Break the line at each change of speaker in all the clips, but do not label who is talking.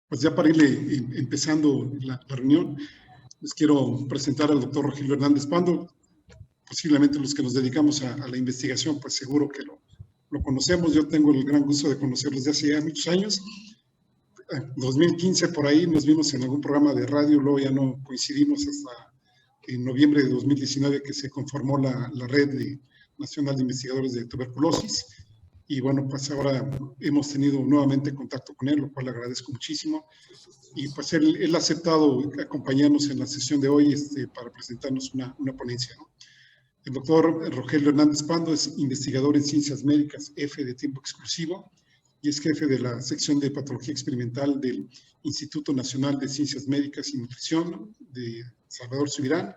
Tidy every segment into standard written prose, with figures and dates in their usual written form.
Pues ya para irle empezando la reunión, les quiero presentar al doctor Rogelio Hernández Pando. Posiblemente los que nos dedicamos a la investigación, pues seguro que lo conocemos. Yo tengo el gran gusto de conocerlo desde hace ya muchos años. En 2015 por ahí nos vimos en algún programa de radio, luego ya no coincidimos hasta en noviembre de 2019 que se conformó la Red Nacional de Investigadores de Tuberculosis. Y bueno, pues ahora hemos tenido nuevamente contacto con él, lo cual le agradezco muchísimo. Y pues él ha aceptado acompañarnos en la sesión de hoy para presentarnos una ponencia, ¿no? El doctor Rogelio Hernández Pando es investigador en ciencias médicas, F de tiempo exclusivo, y es jefe de la sección de patología experimental del Instituto Nacional de Ciencias Médicas y Nutrición de Salvador Subirán.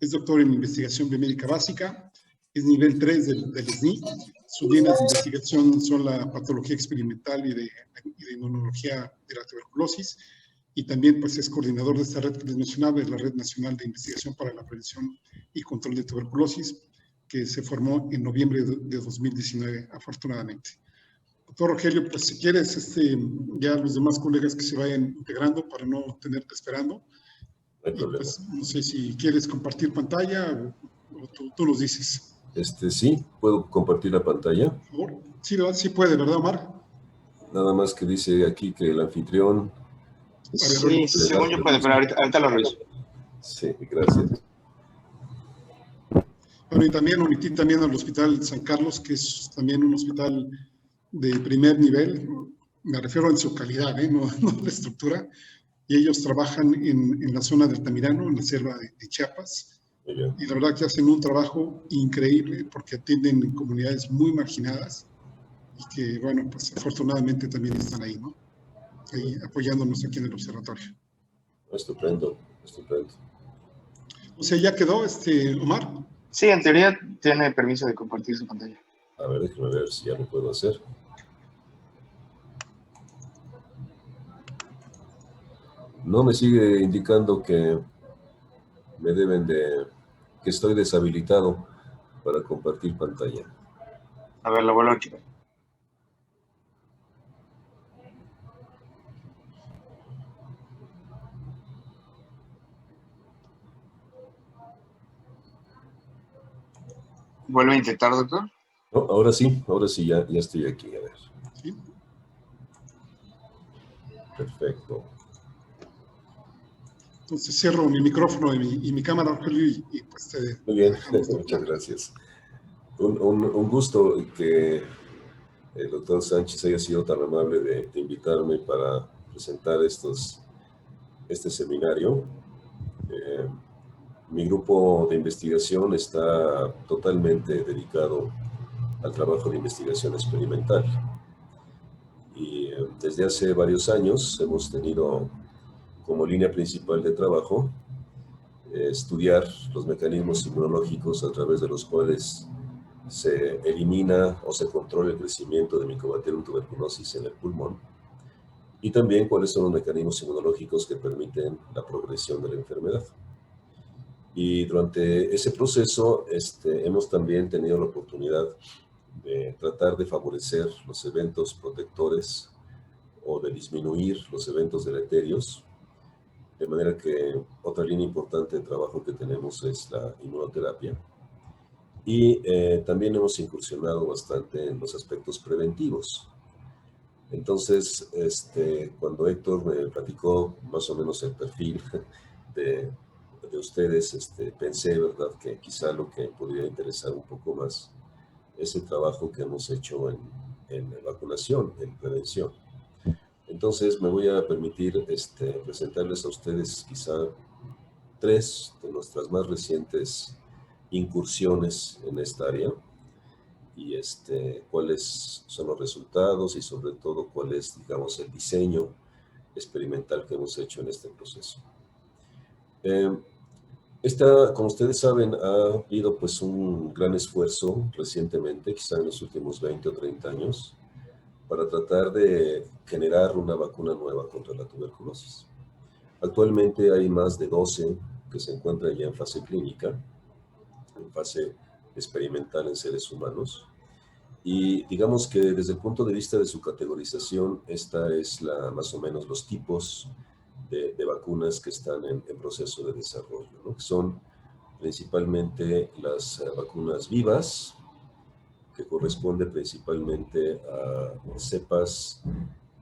Es doctor en investigación biomédica básica, es nivel 3 del SNI. Sus líneas de investigación son la patología experimental y de inmunología de la tuberculosis, y también pues es coordinador de esta red que les mencionaba, es la Red Nacional de Investigación para la Prevención y Control de Tuberculosis, que se formó en noviembre de 2019, afortunadamente. Doctor Rogelio, pues si quieres, ya los demás colegas que se vayan integrando para no tenerte esperando.
No hay problema.
Pues, no sé si quieres compartir pantalla o tú nos dices.
Sí, ¿puedo compartir la pantalla?
Por favor. Sí, ¿verdad? Sí puede, ¿verdad, Omar?
Nada más que dice aquí que el anfitrión...
Sí, según yo puede, pero ahorita lo reviso.
Sí, gracias.
Bueno, y también omití también al Hospital San Carlos, que es también un hospital de primer nivel, me refiero en su calidad, no la estructura, y ellos trabajan en la zona del Altamirano, en la selva de Chiapas, y la verdad que hacen un trabajo increíble porque atienden comunidades muy marginadas y que, bueno, pues afortunadamente también están ahí, ¿no? Ahí apoyándonos aquí en el observatorio.
Estupendo, estupendo.
O sea, ¿ya quedó, Omar?
Sí, en teoría tiene permiso de compartir su pantalla.
A ver, déjame ver si ya lo puedo hacer. No me sigue indicando que me deben que estoy deshabilitado para compartir pantalla.
A ver, lo vuelvo a checar. ¿Vuelve a intentar, doctor?
No, ahora sí, ya estoy aquí, a ver.
Sí.
Perfecto.
Entonces cierro mi micrófono y mi cámara, Rogelio, y pues
muy bien, muchas gracias. Un gusto que el doctor Sánchez haya sido tan amable de invitarme para presentar este seminario. Mi grupo de investigación está totalmente dedicado al trabajo de investigación experimental. Y desde hace varios años hemos tenido como línea principal de trabajo estudiar los mecanismos inmunológicos a través de los cuales se elimina o se controla el crecimiento de Mycobacterium tuberculosis en el pulmón, y también cuáles son los mecanismos inmunológicos que permiten la progresión de la enfermedad. Y durante ese proceso hemos también tenido la oportunidad de tratar de favorecer los eventos protectores o de disminuir los eventos deleterios, de manera que otra línea importante de trabajo que tenemos es la inmunoterapia. Y también hemos incursionado bastante en los aspectos preventivos. Entonces, cuando Héctor me platicó más o menos el perfil de ustedes, pensé, ¿verdad?, que quizá lo que podría interesar un poco más es el trabajo que hemos hecho en vacunación, en prevención. Entonces, me voy a permitir presentarles a ustedes quizá 3 de nuestras más recientes incursiones en esta área, y cuáles son los resultados y sobre todo cuál es, digamos, el diseño experimental que hemos hecho en este proceso. Como ustedes saben, ha habido pues un gran esfuerzo recientemente, quizá en los últimos 20 o 30 años, para tratar de generar una vacuna nueva contra la tuberculosis. Actualmente hay más de 12 que se encuentran ya en fase clínica, en fase experimental en seres humanos, Y digamos que desde el punto de vista de su categorización, esta es más o menos los tipos de vacunas que están en proceso de desarrollo, ¿no? Que son principalmente las vacunas vivas, que corresponde principalmente a cepas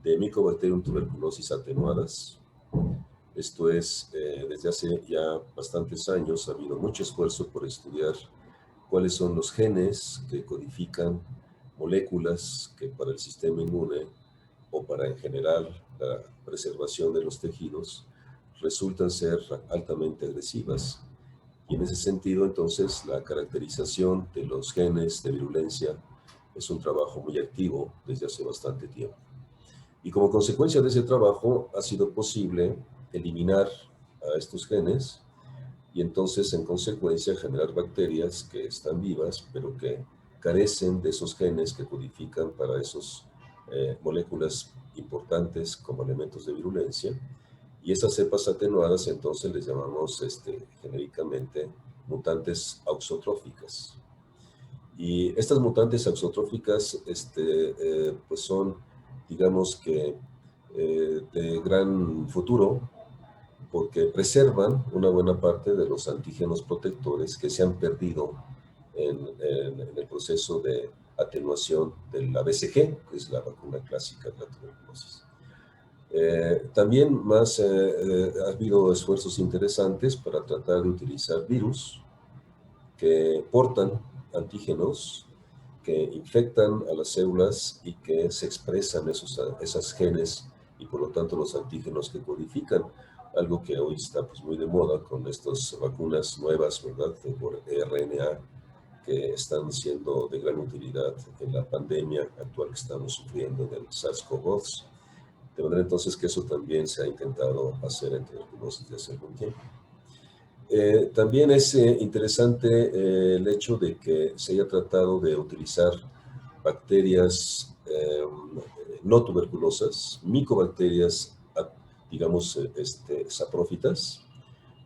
de Mycobacterium tuberculosis atenuadas. Esto es, desde hace ya bastantes años ha habido mucho esfuerzo por estudiar cuáles son los genes que codifican moléculas que para el sistema inmune o para en general la preservación de los tejidos resultan ser altamente agresivas. Y en ese sentido, entonces, la caracterización de los genes de virulencia es un trabajo muy activo desde hace bastante tiempo. Y como consecuencia de ese trabajo ha sido posible eliminar a estos genes y entonces, en consecuencia, generar bacterias que están vivas, pero que carecen de esos genes que codifican para esas moléculas importantes como elementos de virulencia. Y esas cepas atenuadas, entonces, les llamamos genéricamente mutantes auxotróficas. Y estas mutantes auxotróficas pues son, digamos que, de gran futuro, porque preservan una buena parte de los antígenos protectores que se han perdido en el proceso de atenuación de la BCG, que es la vacuna clásica de la tuberculosis. También ha habido esfuerzos interesantes para tratar de utilizar virus que portan antígenos que infectan a las células y que se expresan esas genes y por lo tanto los antígenos que codifican, algo que hoy está pues muy de moda con estas vacunas nuevas, ¿verdad?, por RNA, que están siendo de gran utilidad en la pandemia actual que estamos sufriendo del SARS-CoV-2. De manera entonces que eso también se ha intentado hacer en tuberculosis desde hace algún tiempo. También es interesante el hecho de que se haya tratado de utilizar bacterias no tuberculosas, micobacterias, digamos, saprófitas,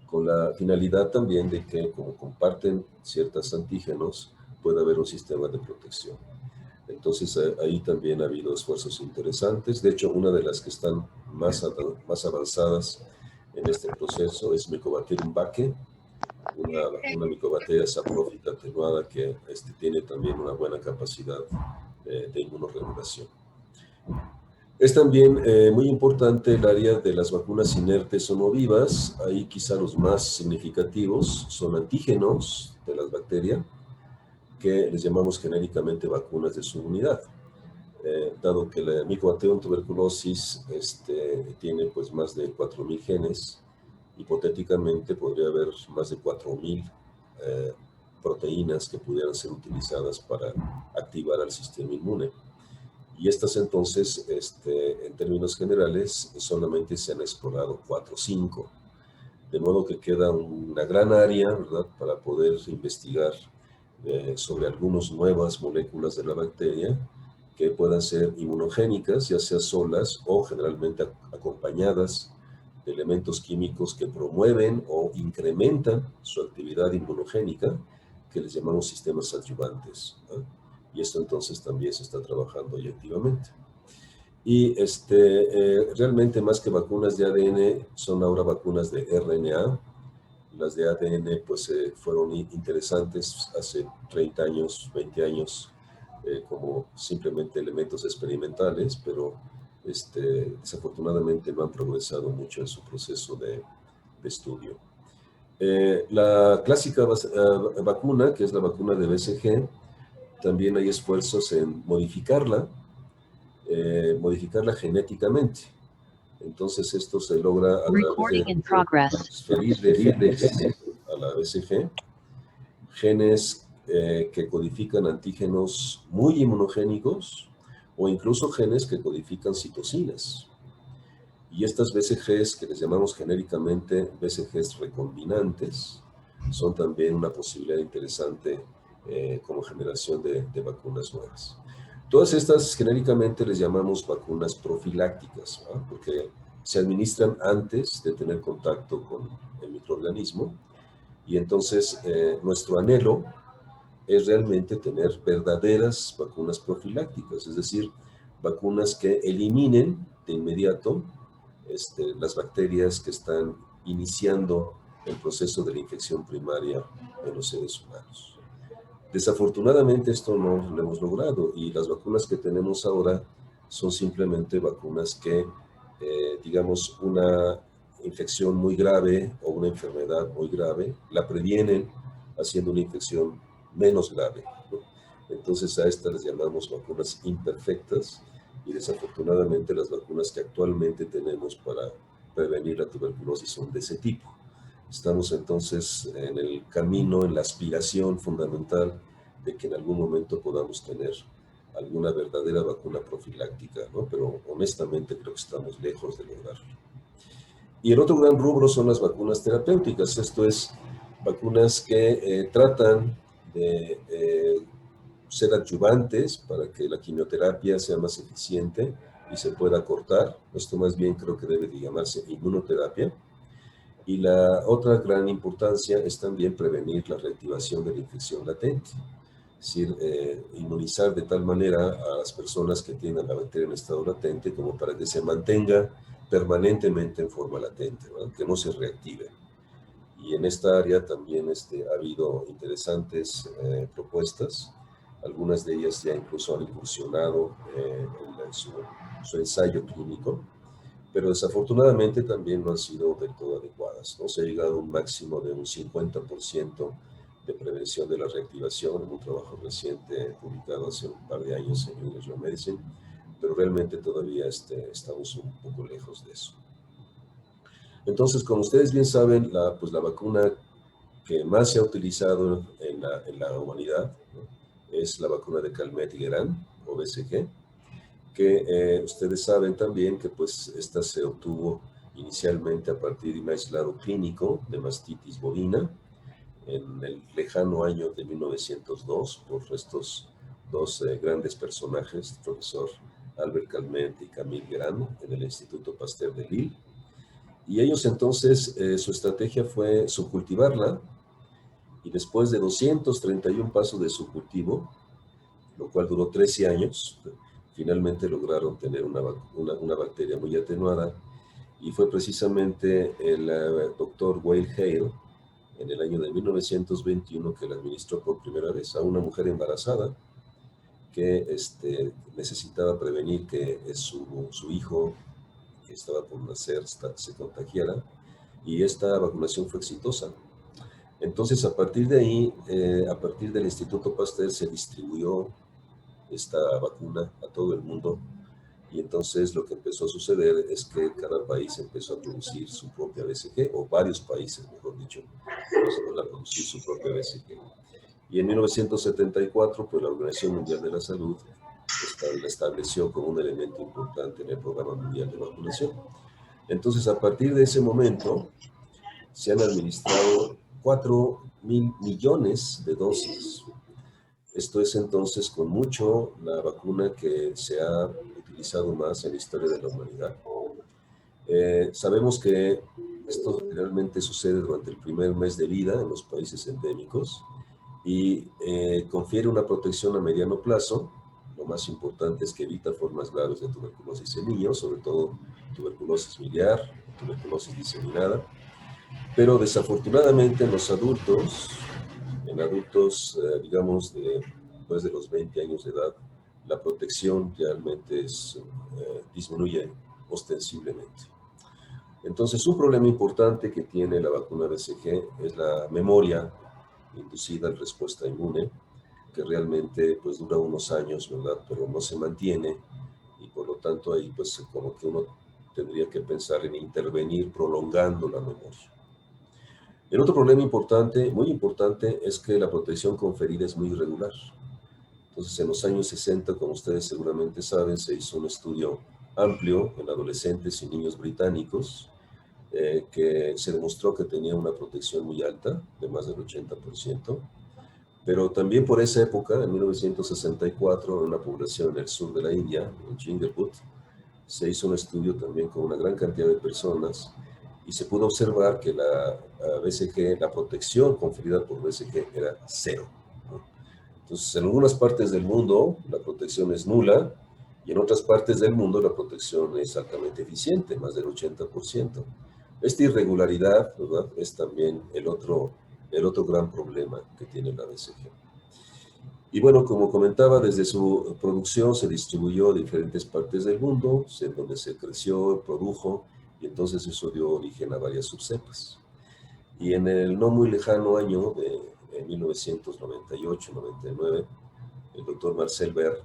con la finalidad también de que, como comparten ciertos antígenos, pueda haber un sistema de protección. Entonces, ahí también ha habido esfuerzos interesantes. De hecho, una de las que están más avanzadas en este proceso es Mycobacterium vaccae, una micobacteria saprófita atenuada que tiene también una buena capacidad de inmunorregulación. Es también muy importante el área de las vacunas inertes o no vivas. Ahí quizá los más significativos son antígenos de las bacterias, que les llamamos genéricamente vacunas de subunidad. Dado que la Mycobacterium tuberculosis tiene pues más de 4.000 genes, hipotéticamente podría haber más de 4.000 proteínas que pudieran ser utilizadas para activar al sistema inmune. Y estas entonces, en términos generales, solamente se han explorado 4 o 5. De modo que queda una gran área, ¿verdad?, para poder investigar sobre algunas nuevas moléculas de la bacteria que puedan ser inmunogénicas, ya sea solas o generalmente acompañadas de elementos químicos que promueven o incrementan su actividad inmunogénica, que les llamamos sistemas adyuvantes, ¿no? Y esto entonces también se está trabajando hoy activamente. Y realmente más que vacunas de ADN, son ahora vacunas de RNA. Las de ADN pues fueron interesantes hace 30 años, 20 años, como simplemente elementos experimentales, pero desafortunadamente no han progresado mucho en su proceso de estudio. La clásica vacuna, que es la vacuna de BCG, también hay esfuerzos en modificarla genéticamente. Entonces esto se logra a través de transferirle genes a la BCG, genes que codifican antígenos muy inmunogénicos o incluso genes que codifican citocinas. Y estas BCGs, que les llamamos genéricamente BCGs recombinantes, son también una posibilidad interesante como generación de vacunas nuevas. Todas estas genéricamente les llamamos vacunas profilácticas, ¿no?, porque se administran antes de tener contacto con el microorganismo. Y entonces nuestro anhelo es realmente tener verdaderas vacunas profilácticas, es decir, vacunas que eliminen de inmediato las bacterias que están iniciando el proceso de la infección primaria en los seres humanos. Desafortunadamente esto no lo hemos logrado y las vacunas que tenemos ahora son simplemente vacunas que, digamos, una infección muy grave o una enfermedad muy grave la previenen haciendo una infección menos grave, ¿no? Entonces a estas les llamamos vacunas imperfectas y desafortunadamente las vacunas que actualmente tenemos para prevenir la tuberculosis son de ese tipo. Estamos entonces en el camino, en la aspiración fundamental de que en algún momento podamos tener alguna verdadera vacuna profiláctica, ¿no? Pero honestamente creo que estamos lejos de lograrlo. Y el otro gran rubro son las vacunas terapéuticas, esto es, vacunas que tratan de ser adyuvantes para que la quimioterapia sea más eficiente y se pueda cortar. Esto más bien creo que debe de llamarse inmunoterapia. Y la otra gran importancia es también prevenir la reactivación de la infección latente. Es decir, inmunizar de tal manera a las personas que tienen la bacteria en estado latente como para que se mantenga permanentemente en forma latente, ¿verdad? Que no se reactive. Y en esta área también ha habido interesantes propuestas. Algunas de ellas ya incluso han incursionado en su ensayo clínico, pero desafortunadamente también no han sido del todo adecuadas, ¿no? Se ha llegado a un máximo de un 50% de prevención de la reactivación en un trabajo reciente publicado hace un par de años en New England Medicine, pero realmente todavía estamos un poco lejos de eso. Entonces, como ustedes bien saben, la vacuna que más se ha utilizado en la humanidad, ¿no?, es la vacuna de Calmette-Guerin, o BCG, que ustedes saben también que pues esta se obtuvo inicialmente a partir de un aislado clínico de mastitis bovina en el lejano año de 1902 por estos dos grandes personajes, el profesor Albert Calmette y Camille Guerin, en el Instituto Pasteur de Lille. Y ellos entonces, su estrategia fue subcultivarla, y después de 231 pasos de subcultivo, lo cual duró 13 años, finalmente lograron tener una bacteria muy atenuada, y fue precisamente el doctor Wade Hale, en el año de 1921, que la administró por primera vez a una mujer embarazada que necesitaba prevenir que su hijo, que estaba por nacer, se contagiara, y esta vacunación fue exitosa. Entonces, a partir de ahí, a partir del Instituto Pasteur, se distribuyó esta vacuna a todo el mundo, y entonces lo que empezó a suceder es que cada país empezó a producir su propia BCG, o varios países, mejor dicho, empezaron a producir su propia BCG. Y en 1974, pues la Organización Mundial de la Salud la estableció como un elemento importante en el Programa Mundial de Vacunación. Entonces, a partir de ese momento, se han administrado 4.000 millones de dosis. Esto es entonces con mucho la vacuna que se ha utilizado más en la historia de la humanidad. Sabemos que esto realmente sucede durante el primer mes de vida en los países endémicos y confiere una protección a mediano plazo. Lo más importante es que evita formas graves de tuberculosis en niños, sobre todo tuberculosis miliar, tuberculosis diseminada. Pero desafortunadamente en los adultos, digamos, después de los 20 años de edad, la protección realmente disminuye ostensiblemente. Entonces, un problema importante que tiene la vacuna BCG es la memoria inducida en respuesta inmune, que realmente pues dura unos años, ¿verdad? Pero no se mantiene, y por lo tanto ahí pues como que uno tendría que pensar en intervenir prolongando la memoria. El otro problema importante, muy importante, es que la protección conferida es muy irregular. Entonces, en los años 60, como ustedes seguramente saben, se hizo un estudio amplio en adolescentes y niños británicos que se demostró que tenía una protección muy alta, de más del 80%. Pero también por esa época, en 1964, en una población en el sur de la India, en Chingalput, se hizo un estudio también con una gran cantidad de personas, y se pudo observar que la BCG, la protección conferida por BCG era cero, ¿no? Entonces, en algunas partes del mundo la protección es nula y en otras partes del mundo la protección es altamente eficiente, más del 80%. Esta irregularidad, ¿verdad?, es también el otro gran problema que tiene la BCG. Y bueno, como comentaba, desde su producción se distribuyó a diferentes partes del mundo, donde se creció, produjo, y entonces eso dio origen a varias subcepas. Y en el no muy lejano año de 1998-99, el doctor Marcel Ver,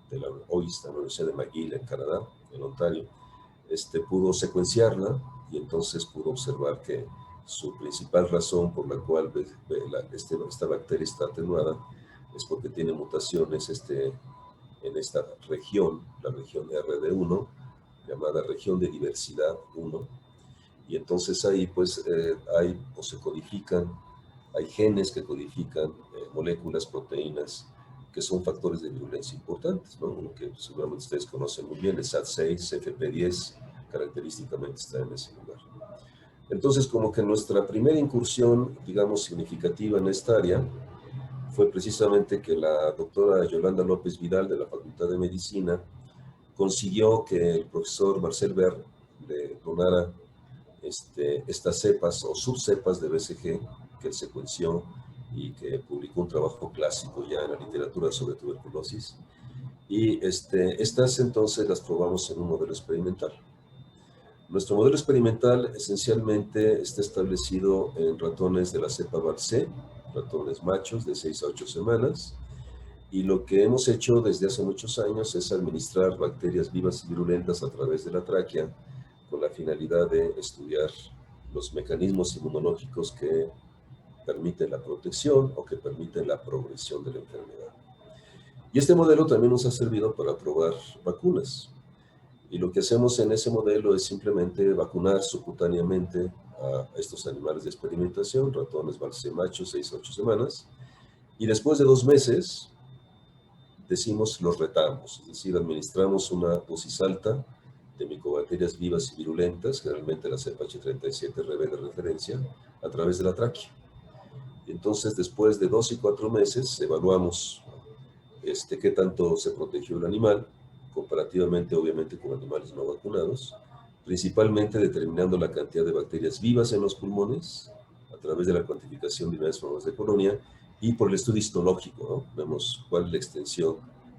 de la OIST, la Universidad de McGill en Canadá, en Ontario, pudo secuenciarla y entonces pudo observar que su principal razón por la cual esta bacteria está atenuada es porque tiene mutaciones en esta región, la región RD1, llamada región de diversidad 1, y entonces ahí pues hay o se codifican, hay genes que codifican moléculas, proteínas, que son factores de virulencia importantes, ¿no? Uno que seguramente ustedes conocen muy bien, el SAT6, FP10, característicamente está en ese lugar. Entonces, como que nuestra primera incursión, digamos, significativa en esta área, fue precisamente que la doctora Yolanda López Vidal de la Facultad de Medicina consiguió que el profesor Marcel Ver le donara estas cepas o subcepas de BCG que él secuenció y que publicó un trabajo clásico ya en la literatura sobre tuberculosis. Y estas entonces las probamos en un modelo experimental. Nuestro modelo experimental esencialmente está establecido en ratones de la cepa VALC, ratones machos de 6 a 8 semanas, y lo que hemos hecho desde hace muchos años es administrar bacterias vivas y virulentas a través de la tráquea con la finalidad de estudiar los mecanismos inmunológicos que permiten la protección o que permiten la progresión de la enfermedad. Y este modelo también nos ha servido para probar vacunas. Y lo que hacemos en ese modelo es simplemente vacunar subcutáneamente a estos animales de experimentación, ratones VALC machos, 6 a 8 semanas, y después de 2 meses, decimos, los retamos, es decir, administramos una dosis alta de micobacterias vivas y virulentas, generalmente la cepa H37RB de referencia, a través de la tráquea. Y entonces, después de 2 y 4 meses, evaluamos qué tanto se protegió el animal, comparativamente, obviamente, con animales no vacunados, principalmente determinando la cantidad de bacterias vivas en los pulmones, a través de la cuantificación de unidades formas de colonia, y por el estudio histológico, ¿no? Vemos cuál es la extensión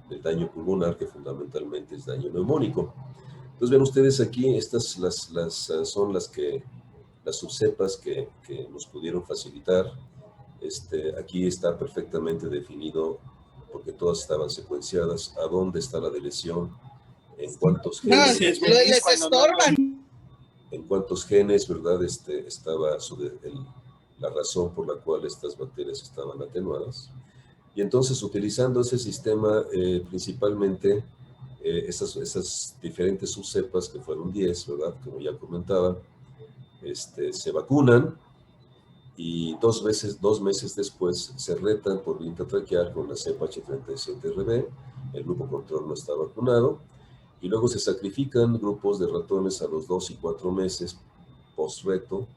del daño pulmonar, que fundamentalmente es daño neumónico. Entonces, ven ustedes aquí, estas son las subcepas que nos pudieron facilitar. Aquí está perfectamente definido, porque todas estaban secuenciadas, a dónde está la deleción, en cuántos genes.
Les estorban.
En cuántos genes, ¿verdad? Estaba la razón por la cual estas bacterias estaban atenuadas. Y entonces, utilizando ese sistema, principalmente, esas diferentes subcepas, que fueron 10, ¿verdad? Como ya comentaba, se vacunan y 2 meses después se retan por vía intratraqueal con la cepa H37RB, el grupo control no está vacunado, y luego se sacrifican grupos de ratones a los 2 y 4 meses post-reto,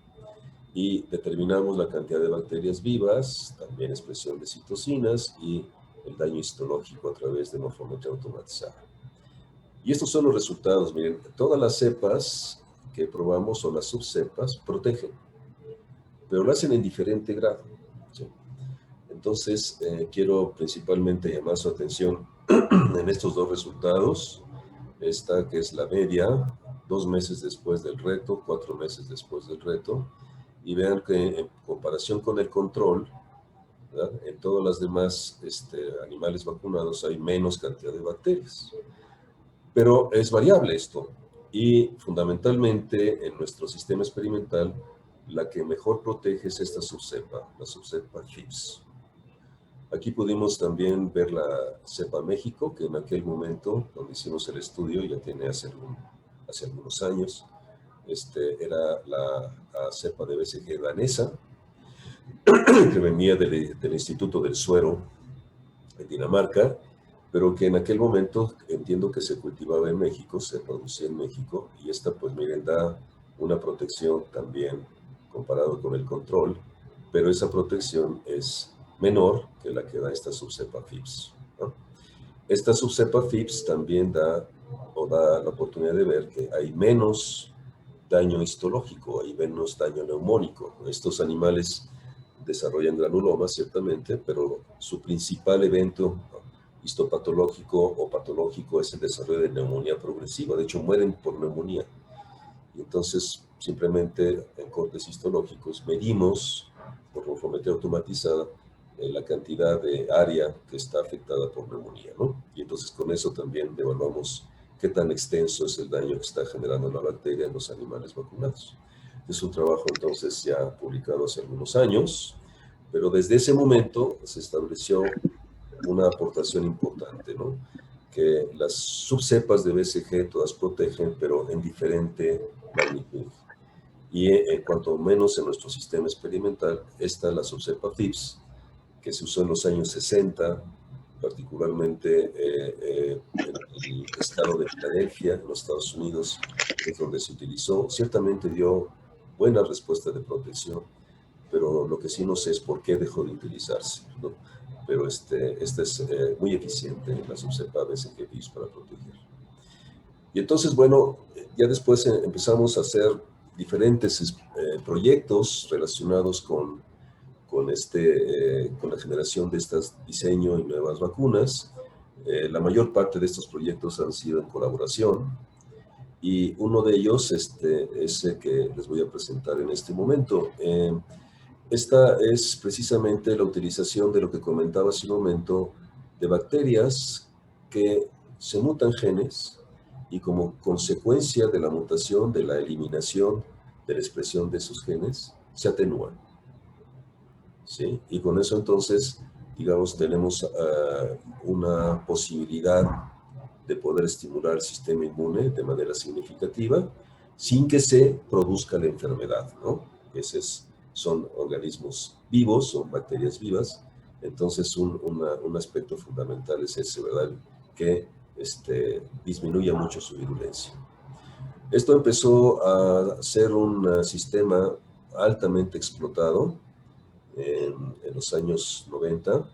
y determinamos la cantidad de bacterias vivas, también expresión de citocinas y el daño histológico a través de morfometría automatizada. Y estos son los resultados. Miren, todas las cepas que probamos o las subcepas protegen, pero lo hacen en diferente grado, ¿sí? Entonces, quiero principalmente llamar su atención en estos 2 resultados. Esta que es la media, 2 meses después del reto, 4 meses después del reto, y vean que en comparación con el control, ¿verdad?, en todas las demás animales vacunados hay menos cantidad de bacterias. Pero es variable esto, y fundamentalmente en nuestro sistema experimental, la que mejor protege es esta subcepa, la subcepa HIPS. Aquí pudimos también ver la cepa México, que en aquel momento, donde hicimos el estudio, ya tiene hace algunos años, era la cepa de BCG danesa, que venía del Instituto del Suero en Dinamarca, pero que en aquel momento entiendo que se cultivaba en México, se producía en México, y esta, pues miren, da una protección también comparado con el control, pero esa protección es menor que la que da esta subcepa FIPS, ¿no? Esta subcepa FIPS también da la oportunidad de ver que hay menos daño histológico, hay menos daño neumónico. Estos animales desarrollan granulomas, ciertamente, pero su principal evento histopatológico o patológico es el desarrollo de neumonía progresiva. De hecho, mueren por neumonía. Y entonces, simplemente en cortes histológicos medimos por morfometría automatizada la cantidad de área que está afectada por neumonía, ¿no? Y entonces con eso también evaluamos qué tan extenso es el daño que está generando la bacteria en los animales vacunados. Es un trabajo entonces ya publicado hace algunos años, pero desde ese momento se estableció una aportación importante, ¿no? Que las subcepas de BCG todas protegen, pero en diferente magnitud. Y cuanto menos en nuestro sistema experimental, está la subcepa FIPS, que se usó en los años 60, particularmente en el estado de Filadelfia, en los Estados Unidos, es donde se utilizó. Ciertamente dio buena respuesta de protección, pero lo que sí no sé es por qué dejó de utilizarse, ¿no? Pero este es muy eficiente en la subcepa BCG FIPS para proteger. Y entonces, bueno, ya después empezamos a hacer diferentes proyectos relacionados con la generación de estos diseños y nuevas vacunas. La mayor parte de estos proyectos han sido en colaboración y uno de ellos es el que les voy a presentar en este momento. Esta es precisamente la utilización de lo que comentaba hace un momento, de bacterias que se mutan genes y como consecuencia de la mutación, de la eliminación de la expresión de esos genes, se atenúan. ¿Sí? Y con eso entonces, digamos, tenemos una posibilidad de poder estimular el sistema inmune de manera significativa sin que se produzca la enfermedad, ¿no? Son organismos vivos, son bacterias vivas, entonces un aspecto fundamental es ese, ¿verdad? Que disminuya mucho su virulencia. Esto empezó a ser un sistema altamente explotado en los años 90,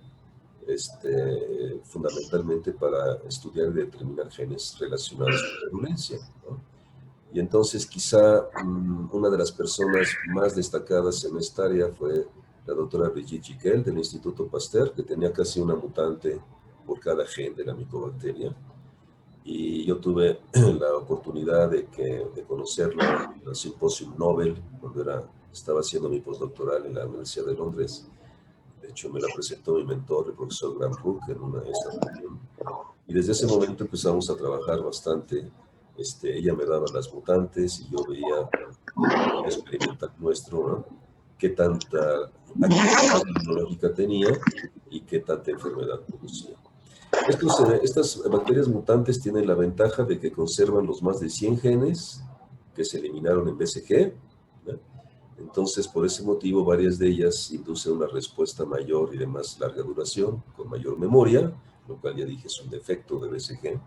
fundamentalmente para estudiar y determinar genes relacionados con la virulencia, ¿no? Y entonces quizá una de las personas más destacadas en esta área fue la doctora Brigitte Gicquel del Instituto Pasteur, que tenía casi una mutante por cada gen de la micobacteria. Y yo tuve la oportunidad de conocerla en el Simposium Nobel, cuando estaba haciendo mi postdoctoral en la Universidad de Londres. De hecho, me la presentó mi mentor, el profesor Graham Rook, en esta reunión. Y desde ese momento empezamos a trabajar bastante. Ella me daba las mutantes y yo veía en el experimental nuestro, ¿no?, qué tanta actividad inmunológica tenía y qué tanta enfermedad producía. Estas bacterias mutantes tienen la ventaja de que conservan los más de 100 genes que se eliminaron en BCG, ¿no? Entonces, por ese motivo, varias de ellas inducen una respuesta mayor y de más larga duración, con mayor memoria, lo cual ya dije es un defecto de BCG,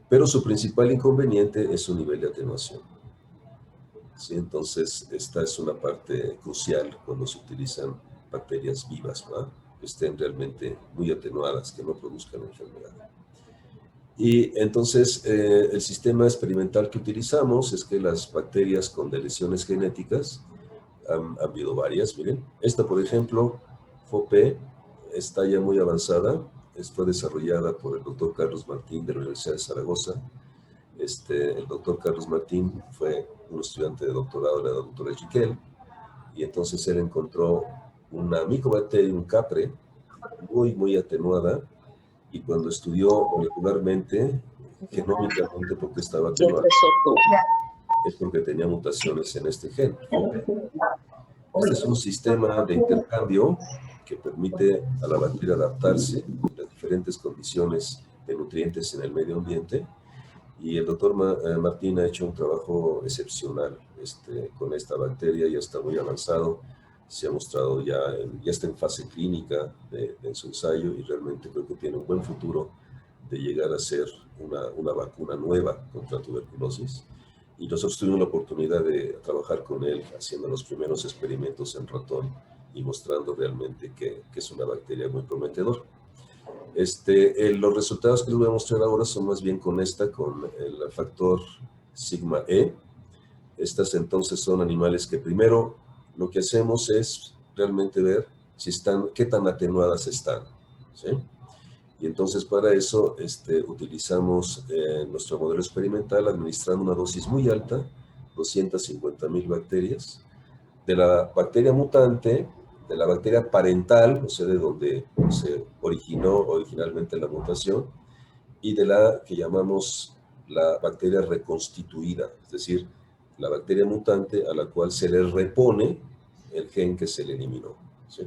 pero su principal inconveniente es su nivel de atenuación. ¿Sí? Entonces, esta es una parte crucial cuando se utilizan bacterias vivas, ¿verdad?, que estén realmente muy atenuadas, que no produzcan enfermedad. Y entonces, el sistema experimental que utilizamos es que las bacterias con deleciones genéticas, ha habido varias, miren. Esta, por ejemplo, FOP, está ya muy avanzada. Fue desarrollada por el doctor Carlos Martín de la Universidad de Zaragoza. El doctor Carlos Martín fue un estudiante de doctorado de la doctora Gicquel, y entonces él encontró una micobacteria, un capre, muy, muy atenuada, y cuando estudió molecularmente, genómicamente, porque estaba atenuada, es porque tenía mutaciones en este gen. Este es un sistema de intercambio que permite a la bacteria adaptarse a las diferentes condiciones de nutrientes en el medio ambiente, y el doctor Martín ha hecho un trabajo excepcional con esta bacteria, ya está muy avanzado, se ha mostrado ya está en fase clínica de su ensayo, y realmente creo que tiene un buen futuro de llegar a ser una vacuna nueva contra tuberculosis. Y nosotros tuvimos la oportunidad de trabajar con él haciendo los primeros experimentos en ratón y mostrando realmente que es una bacteria muy prometedora. Los resultados que les voy a mostrar ahora son más bien con el factor sigma E. Estas entonces son animales que primero lo que hacemos es realmente ver qué tan atenuadas están, ¿sí? Y entonces para eso utilizamos nuestro modelo experimental administrando una dosis muy alta, 250,000 bacterias, de la bacteria mutante, de la bacteria parental, o sea, de donde se originó originalmente la mutación, y de la que llamamos la bacteria reconstituida, es decir, la bacteria mutante a la cual se le repone el gen que se le eliminó, ¿sí?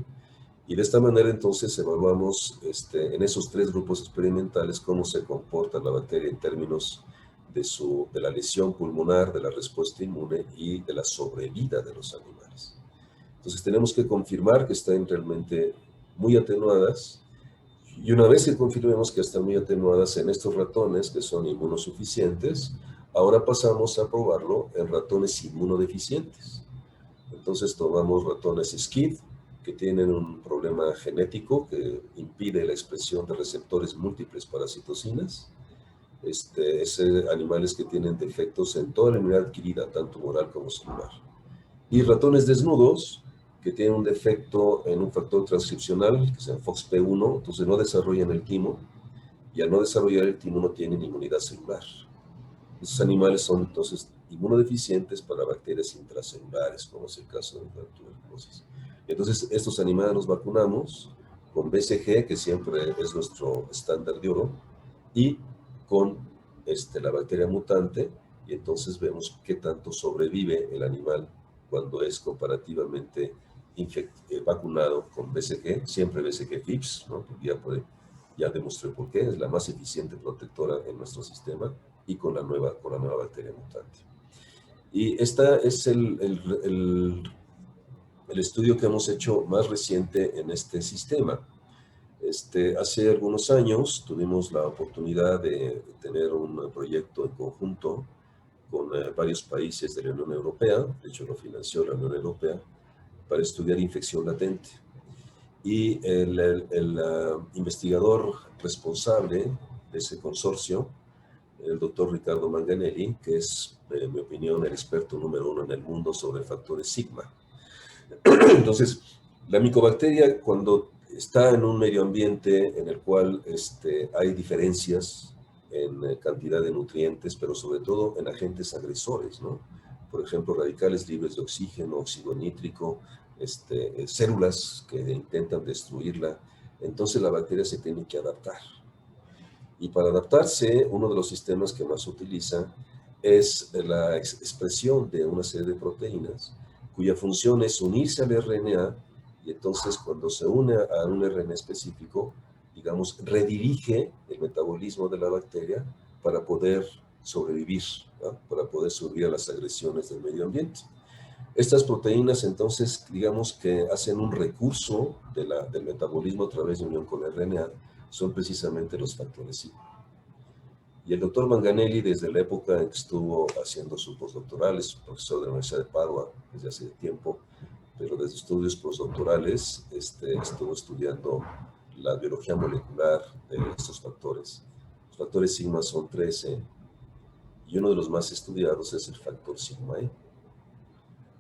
Y de esta manera entonces evaluamos en esos 3 grupos experimentales cómo se comporta la bacteria en términos de la lesión pulmonar, de la respuesta inmune y de la sobrevida de los animales. Entonces tenemos que confirmar que están realmente muy atenuadas, y una vez que confirmemos que están muy atenuadas en estos ratones que son inmunosuficientes, ahora pasamos a probarlo en ratones inmunodeficientes. Entonces tomamos ratones SCID, que tienen un problema genético que impide la expresión de receptores múltiples para citocinas, animales que tienen defectos en toda la inmunidad adquirida, tanto moral como celular. Y ratones desnudos, que tienen un defecto en un factor transcripcional, que se llama FOXP1, entonces no desarrollan el timo, y al no desarrollar el timo no tienen inmunidad celular. Esos animales son entonces inmunodeficientes para bacterias intracelulares, como es el caso de la tuberculosis. Entonces, estos animales los vacunamos con BCG, que siempre es nuestro estándar de oro, y con la bacteria mutante, y entonces vemos qué tanto sobrevive el animal cuando es comparativamente vacunado con BCG, siempre BCG FIPS, ¿no? Ya demostré por qué, es la más eficiente protectora en nuestro sistema, y con la nueva bacteria mutante. Y este es el estudio que hemos hecho más reciente en este sistema. Hace algunos años tuvimos la oportunidad de tener un proyecto en conjunto con varios países de la Unión Europea, de hecho lo financió la Unión Europea, para estudiar infección latente. Y el investigador responsable de ese consorcio, el doctor Ricardo Manganelli, que es, en mi opinión, el experto número 1 en el mundo sobre factores sigma. Entonces, la micobacteria, cuando está en un medio ambiente en el cual hay diferencias en cantidad de nutrientes, pero sobre todo en agentes agresores, ¿no? Por ejemplo, radicales libres de oxígeno, óxido nítrico, células que intentan destruirla, entonces la bacteria se tiene que adaptar. Y para adaptarse, uno de los sistemas que más utiliza es la expresión de una serie de proteínas cuya función es unirse al RNA, y entonces cuando se une a un RNA específico, digamos, redirige el metabolismo de la bacteria para poder sobrevivir, ¿no? Para poder sobrevivir a las agresiones del medio ambiente. Estas proteínas, entonces, digamos que hacen un recurso del metabolismo a través de unión con el RNA, son precisamente los factores sigma. Y el doctor Manganelli, desde la época en que estuvo haciendo su postdoctoral, es profesor de la Universidad de Padua desde hace tiempo, pero desde estudios postdoctorales estuvo estudiando la biología molecular de estos factores. Los factores sigma son 13, y uno de los más estudiados es el factor sigma E.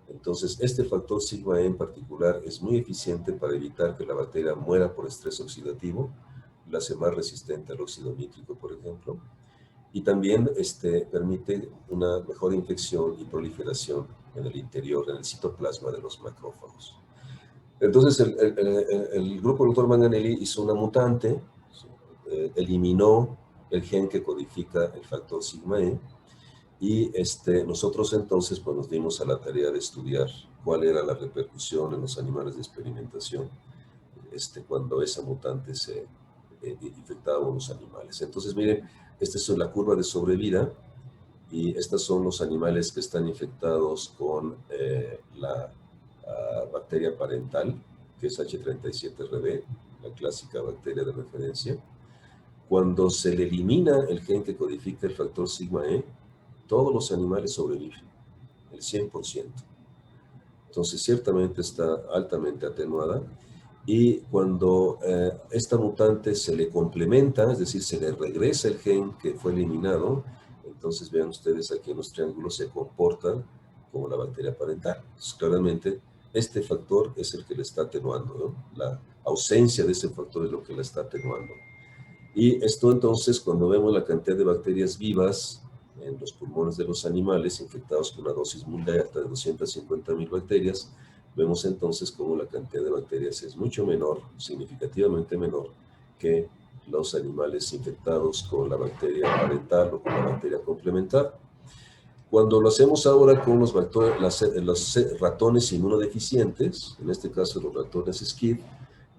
Entonces, este factor sigma E en particular es muy eficiente para evitar que la bacteria muera por estrés oxidativo, la hace más resistente al óxido nítrico, por ejemplo, y también permite una mejor infección y proliferación en el interior, en el citoplasma de los macrófagos. Entonces, el grupo del Dr. Manganelli hizo una mutante, eliminó el gen que codifica el factor sigma E, y nosotros entonces pues, nos dimos a la tarea de estudiar cuál era la repercusión en los animales de experimentación cuando esa mutante se infectaba a los animales. Entonces, miren, esta es la curva de sobrevida, y estos son los animales que están infectados con la bacteria parental, que es H37RB, la clásica bacteria de referencia. Cuando se le elimina el gen que codifica el factor sigma E, todos los animales sobreviven, el 100%. Entonces, ciertamente está altamente atenuada. Y cuando esta mutante se le complementa, es decir, se le regresa el gen que fue eliminado, entonces vean ustedes aquí en los triángulos se comporta como la bacteria parental. Entonces, claramente, este factor es el que le está atenuando, ¿no? La ausencia de ese factor es lo que la está atenuando. Y esto entonces, cuando vemos la cantidad de bacterias vivas en los pulmones de los animales infectados con una dosis muy alta de 250,000 bacterias, vemos entonces cómo la cantidad de bacterias es mucho menor, significativamente menor, que los animales infectados con la bacteria parental o con la bacteria complementar. Cuando lo hacemos ahora con los ratones inmunodeficientes, en este caso los ratones SCID,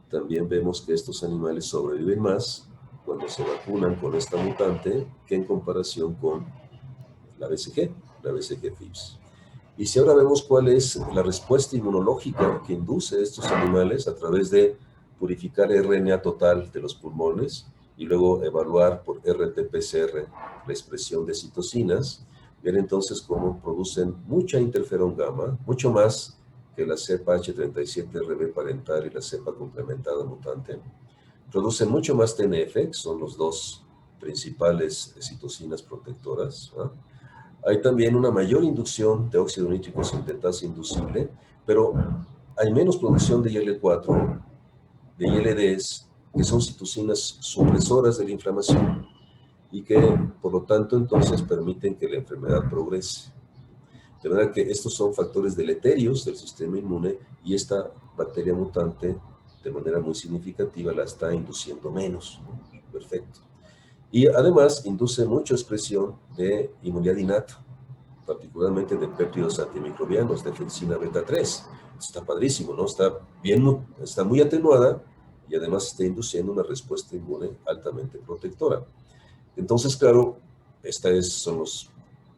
también vemos que estos animales sobreviven más cuando se vacunan con esta mutante que en comparación con la BCG FIPS. Y si ahora vemos cuál es la respuesta inmunológica que induce estos animales a través de purificar RNA total de los pulmones y luego evaluar por RT-PCR la expresión de citocinas, ver entonces cómo producen mucha interferón gamma, mucho más que la cepa H37RB parental y la cepa complementada mutante. Producen mucho más TNF, que son los dos principales citocinas protectoras, ¿no? Hay también una mayor inducción de óxido nítrico sintetasa inducible, pero hay menos producción de IL-4, de ILDs, que son citocinas supresoras de la inflamación y que, por lo tanto, entonces permiten que la enfermedad progrese. De verdad que estos son factores deleterios del sistema inmune y esta bacteria mutante, de manera muy significativa, la está induciendo menos. Perfecto. Y además induce mucha expresión de inmunidad innata, particularmente de péptidos antimicrobianos, de fencina beta 3. Está padrísimo, ¿no? Está muy atenuada y además está induciendo una respuesta inmune altamente protectora. Entonces, claro, estas son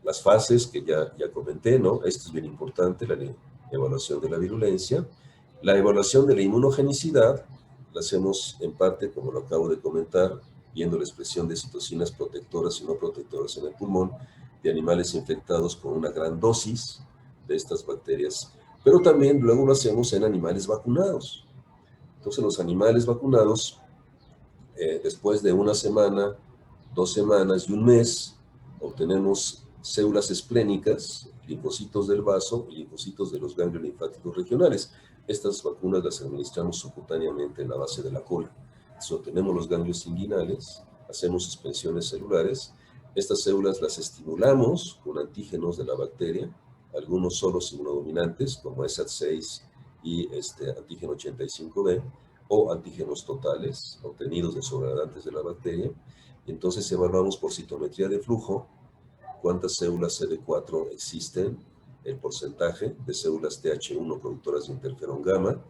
las fases que ya comenté, ¿no? Esto es bien importante, la evaluación de la virulencia. La evaluación de la inmunogenicidad la hacemos en parte, como lo acabo de comentar, viendo la expresión de citocinas protectoras y no protectoras en el pulmón de animales infectados con una gran dosis de estas bacterias. Pero también luego lo hacemos en animales vacunados. Entonces, los animales vacunados, después de una semana, 2 semanas y un mes, obtenemos células esplénicas, linfocitos del vaso y linfocitos de los ganglios linfáticos regionales. Estas vacunas las administramos subcutáneamente en la base de la cola. Entonces, obtenemos los ganglios inguinales, hacemos suspensiones celulares. Estas células las estimulamos con antígenos de la bacteria, algunos solos inmunodominantes, como SAT6 y antígeno 85B, o antígenos totales obtenidos de sobredantes de la bacteria. Entonces evaluamos por citometría de flujo cuántas células CD4 existen, el porcentaje de células TH1 productoras de interferón gamma,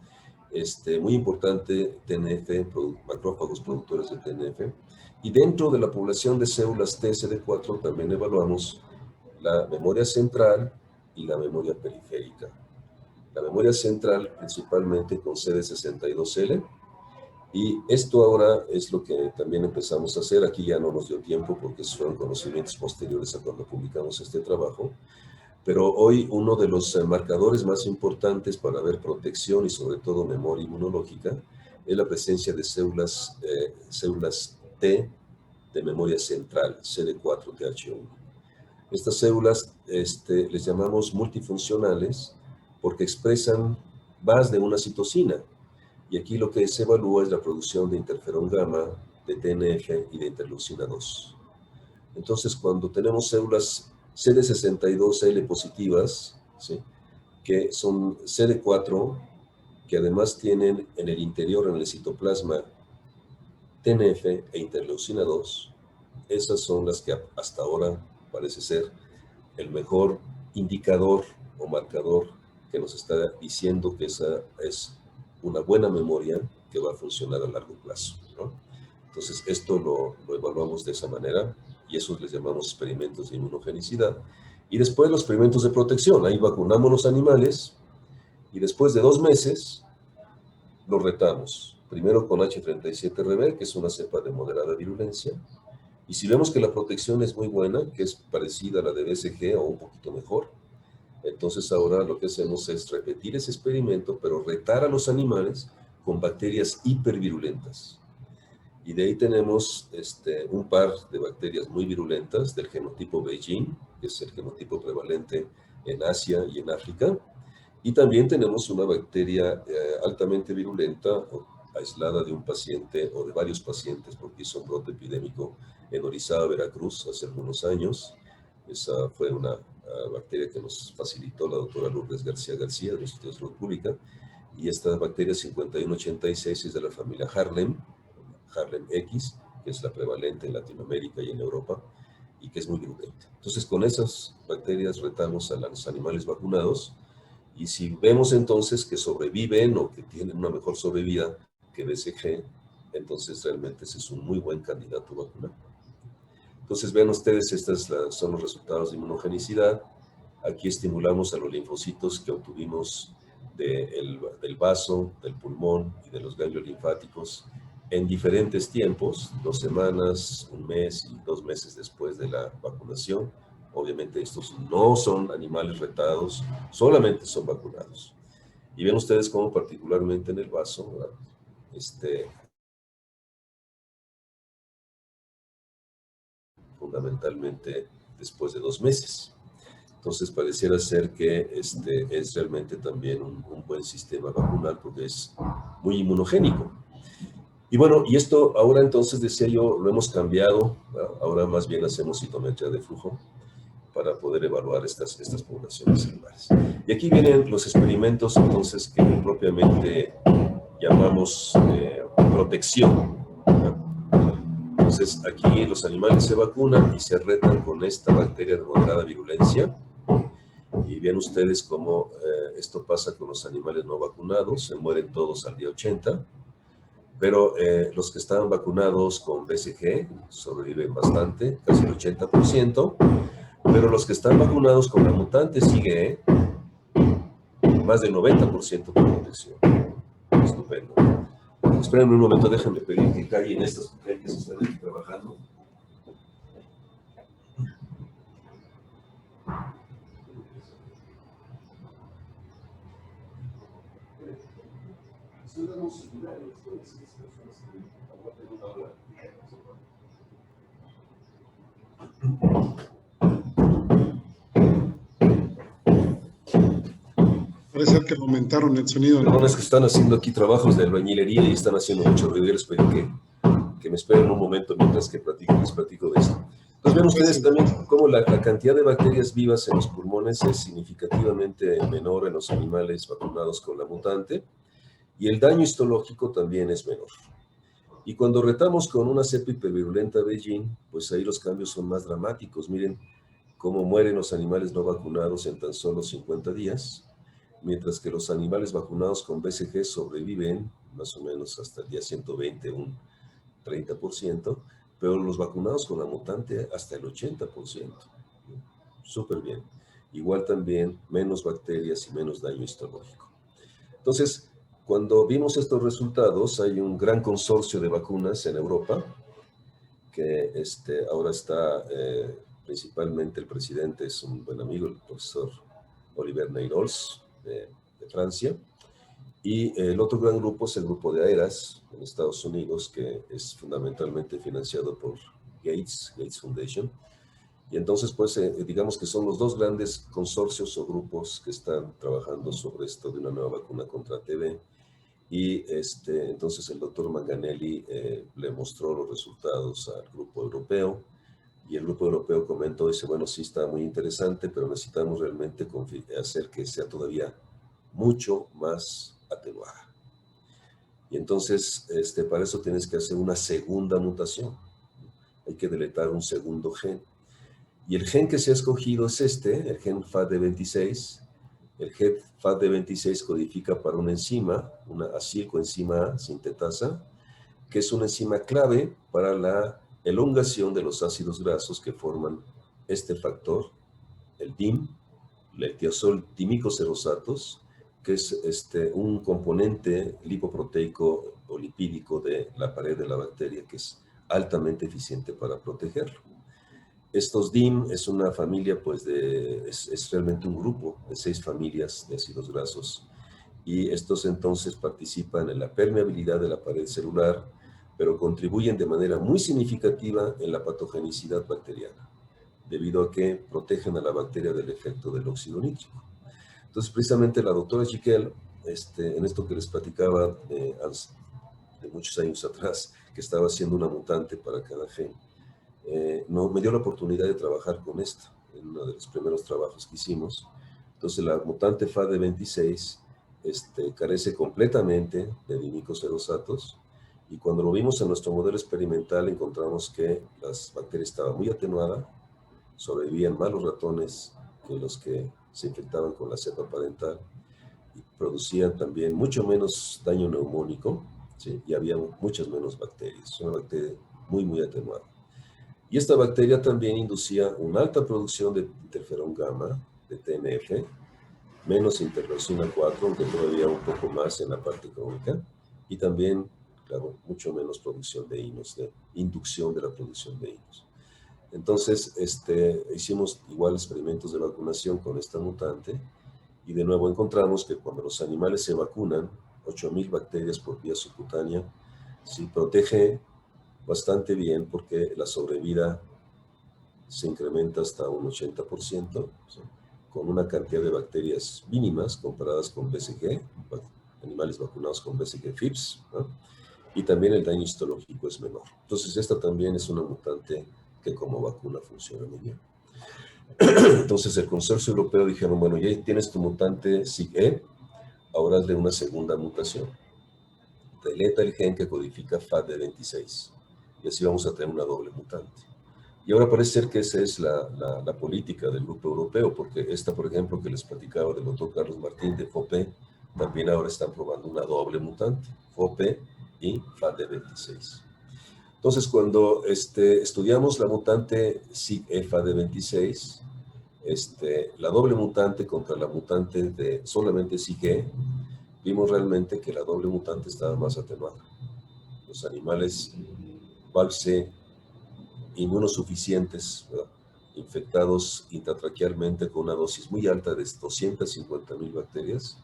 muy importante TNF, macrófagos productores de TNF, y dentro de la población de células TCD4 también evaluamos la memoria central y la memoria periférica. La memoria central principalmente con CD62L, y esto ahora es lo que también empezamos a hacer. Aquí ya no nos dio tiempo porque fueron conocimientos posteriores a cuando publicamos este trabajo. Pero hoy uno de los marcadores más importantes para ver protección y sobre todo memoria inmunológica es la presencia de células T de memoria central, CD4-TH1. Estas células les llamamos multifuncionales porque expresan más de una citocina. Y aquí lo que se evalúa es la producción de interferón gamma, de TNF y de interleucina 2. Entonces, cuando tenemos células CD62L positivas, ¿sí?, que son CD4, que además tienen en el interior, en el citoplasma, TNF e interleucina 2, esas son las que hasta ahora parece ser el mejor indicador o marcador que nos está diciendo que esa es una buena memoria que va a funcionar a largo plazo, ¿no? Entonces, esto lo evaluamos de esa manera y eso les llamamos experimentos de inmunogenicidad. Y después los experimentos de protección. Ahí vacunamos los animales y después de 2 meses los retamos. Primero con H37RB, que es una cepa de moderada virulencia. Y si vemos que la protección es muy buena, que es parecida a la de BCG o un poquito mejor, Entonces ahora lo que hacemos es repetir ese experimento, pero retar a los animales con bacterias hipervirulentas. Y de ahí tenemos un par de bacterias muy virulentas del genotipo Beijing, que es el genotipo prevalente en Asia y en África. Y también tenemos una bacteria altamente virulenta, aislada de un paciente o de varios pacientes, porque hizo un brote epidémico en Orizaba, Veracruz, hace algunos años. Esa fue una bacteria que nos facilitó la doctora Lourdes García García, de los Institutos de Salud Pública. Y esta bacteria 5186 es de la familia Harlem X, que es la prevalente en Latinoamérica y en Europa, y que es muy virulenta. Entonces, con esas bacterias retamos a los animales vacunados, y si vemos entonces que sobreviven o que tienen una mejor sobrevida que BCG, entonces realmente ese es un muy buen candidato vacunal. Entonces, vean ustedes, estos son los resultados de inmunogenicidad. Aquí estimulamos a los linfocitos que obtuvimos del vaso, del pulmón y de los ganglios linfáticos en diferentes tiempos, 2 semanas, 1 mes y 2 meses después de la vacunación. Obviamente estos no son animales retados, solamente son vacunados. Y ven ustedes cómo particularmente en el vaso, fundamentalmente después de 2 meses. Entonces pareciera ser que es realmente también un buen sistema vacunal porque es muy inmunogénico. Y bueno, y esto ahora entonces, decía yo, lo hemos cambiado. Ahora más bien hacemos citometría de flujo para poder evaluar estas poblaciones celulares. Y aquí vienen los experimentos entonces que propiamente llamamos protección. Entonces aquí los animales se vacunan y se retan con esta bacteria de moderada virulencia. Y vean ustedes cómo esto pasa con los animales no vacunados, se mueren todos al día 80, pero los que estaban vacunados con BCG sobreviven bastante, casi el 80%, pero los que están vacunados con la mutante sigue más del 90% de protección. Estupendo. Espérenme un momento, déjenme pedir que callen estas mujeres que están aquí trabajando.
Parece que aumentaron el sonido.
Perdón, es que están haciendo aquí trabajos de albañilería y están haciendo mucho ruido. Les pedí que me esperen un momento mientras que les platico de esto. Entonces ven ustedes también cómo la cantidad de bacterias vivas en los pulmones es significativamente menor en los animales vacunados con la mutante y el daño histológico también es menor. Y cuando retamos con una cepa hipervirulenta Beijing, pues ahí los cambios son más dramáticos. Miren cómo mueren los animales no vacunados en tan solo 50 días, mientras que los animales vacunados con BCG sobreviven más o menos hasta el día 120, un 30%, pero los vacunados con la mutante hasta el 80%. Súper bien. Igual también menos bacterias y menos daño histológico. Entonces, cuando vimos estos resultados, hay un gran consorcio de vacunas en Europa, que ahora está, principalmente el presidente es un buen amigo, el profesor Olivier Neyrols, de Francia, y el otro gran grupo es el grupo de AERAS en Estados Unidos, que es fundamentalmente financiado por Gates Foundation. Y entonces, pues, digamos que son los dos grandes consorcios o grupos que están trabajando sobre esto de una nueva vacuna contra TB. Y entonces el doctor Manganelli le mostró los resultados al grupo europeo, y el grupo europeo comentó, dice, bueno, sí está muy interesante, pero necesitamos realmente hacer que sea todavía mucho más atenuada. Y entonces, para eso tienes que hacer una segunda mutación. Hay que deletar un segundo gen. Y el gen que se ha escogido es el gen FAD26. El gen FAD26 codifica para una enzima, una acilcoenzima A sintetasa, que es una enzima clave para la elongación de los ácidos grasos que forman este factor, el DIM, el tiazol dimicocerosatos, que es un componente lipoproteico o lipídico de la pared de la bacteria que es altamente eficiente para protegerlo. Estos DIM es una familia, pues, es realmente un grupo de 6 familias de ácidos grasos, y estos entonces participan en la permeabilidad de la pared celular, pero contribuyen de manera muy significativa en la patogenicidad bacteriana, debido a que protegen a la bacteria del efecto del óxido nítrico. Entonces, precisamente la doctora Jiquel, en esto que les platicaba de muchos años atrás, que estaba haciendo una mutante para cada gen, me dio la oportunidad de trabajar con esto, en uno de los primeros trabajos que hicimos. Entonces, la mutante FAD26 carece completamente de dinicocerosatos, y cuando lo vimos en nuestro modelo experimental encontramos que las bacterias estaban muy atenuadas, sobrevivían más los ratones que los que se infectaban con la cepa parental, y producían también mucho menos daño neumónico, ¿sí? Y había muchas menos bacterias, una bacteria muy, muy atenuada. Y esta bacteria también inducía una alta producción de interferón gamma, de TNF, menos interleucina 4, aunque todavía un poco más en la parte crónica, y también, claro, mucho menos producción de INOS, de inducción de la producción de INOS. Entonces, hicimos igual experimentos de vacunación con esta mutante, y de nuevo encontramos que cuando los animales se vacunan, 8.000 bacterias por vía subcutánea, sí protege bastante bien, porque la sobrevida se incrementa hasta un 80%, ¿sí? Con una cantidad de bacterias mínimas comparadas con BCG, animales vacunados con BCG FIPS, ¿no? Y también el daño histológico es menor. Entonces, esta también es una mutante que como vacuna funciona muy bien. Entonces, el Consorcio Europeo dijeron, bueno, ya tienes tu mutante SIG-E, ahora hazle una segunda mutación. Deleta el gen que codifica FAD26, y así vamos a tener una doble mutante. Y ahora parece ser que esa es la política del grupo europeo, porque esta, por ejemplo, que les platicaba del doctor Carlos Martín de FOPE, también ahora están probando una doble mutante, FOPE y FAD26. Entonces, cuando estudiamos la mutante SIG-E FAD26, la doble mutante contra la mutante de solamente SIG-E, vimos realmente que la doble mutante estaba más atenuada. Los animales VALP-C inmunosuficientes, ¿verdad?, infectados intratraquealmente con una dosis muy alta de 250.000 bacterias,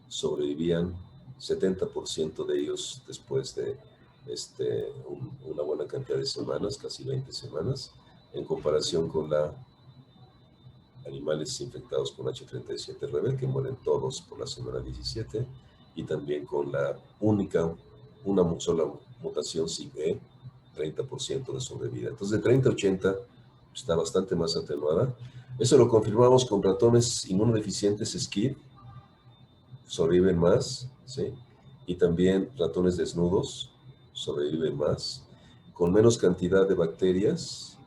sobrevivían 70% de ellos después de una buena cantidad de semanas, casi 20 semanas, en comparación con animales infectados con H37RB, que mueren todos por la semana 17, y también con una sola mutación SIG-E, 30% de sobrevida. Entonces, de 30 a 80 está bastante más atenuada. Eso lo confirmamos con ratones inmunodeficientes SCID, sobreviven más, ¿sí? Y también ratones desnudos sobreviven más, con menos cantidad de bacterias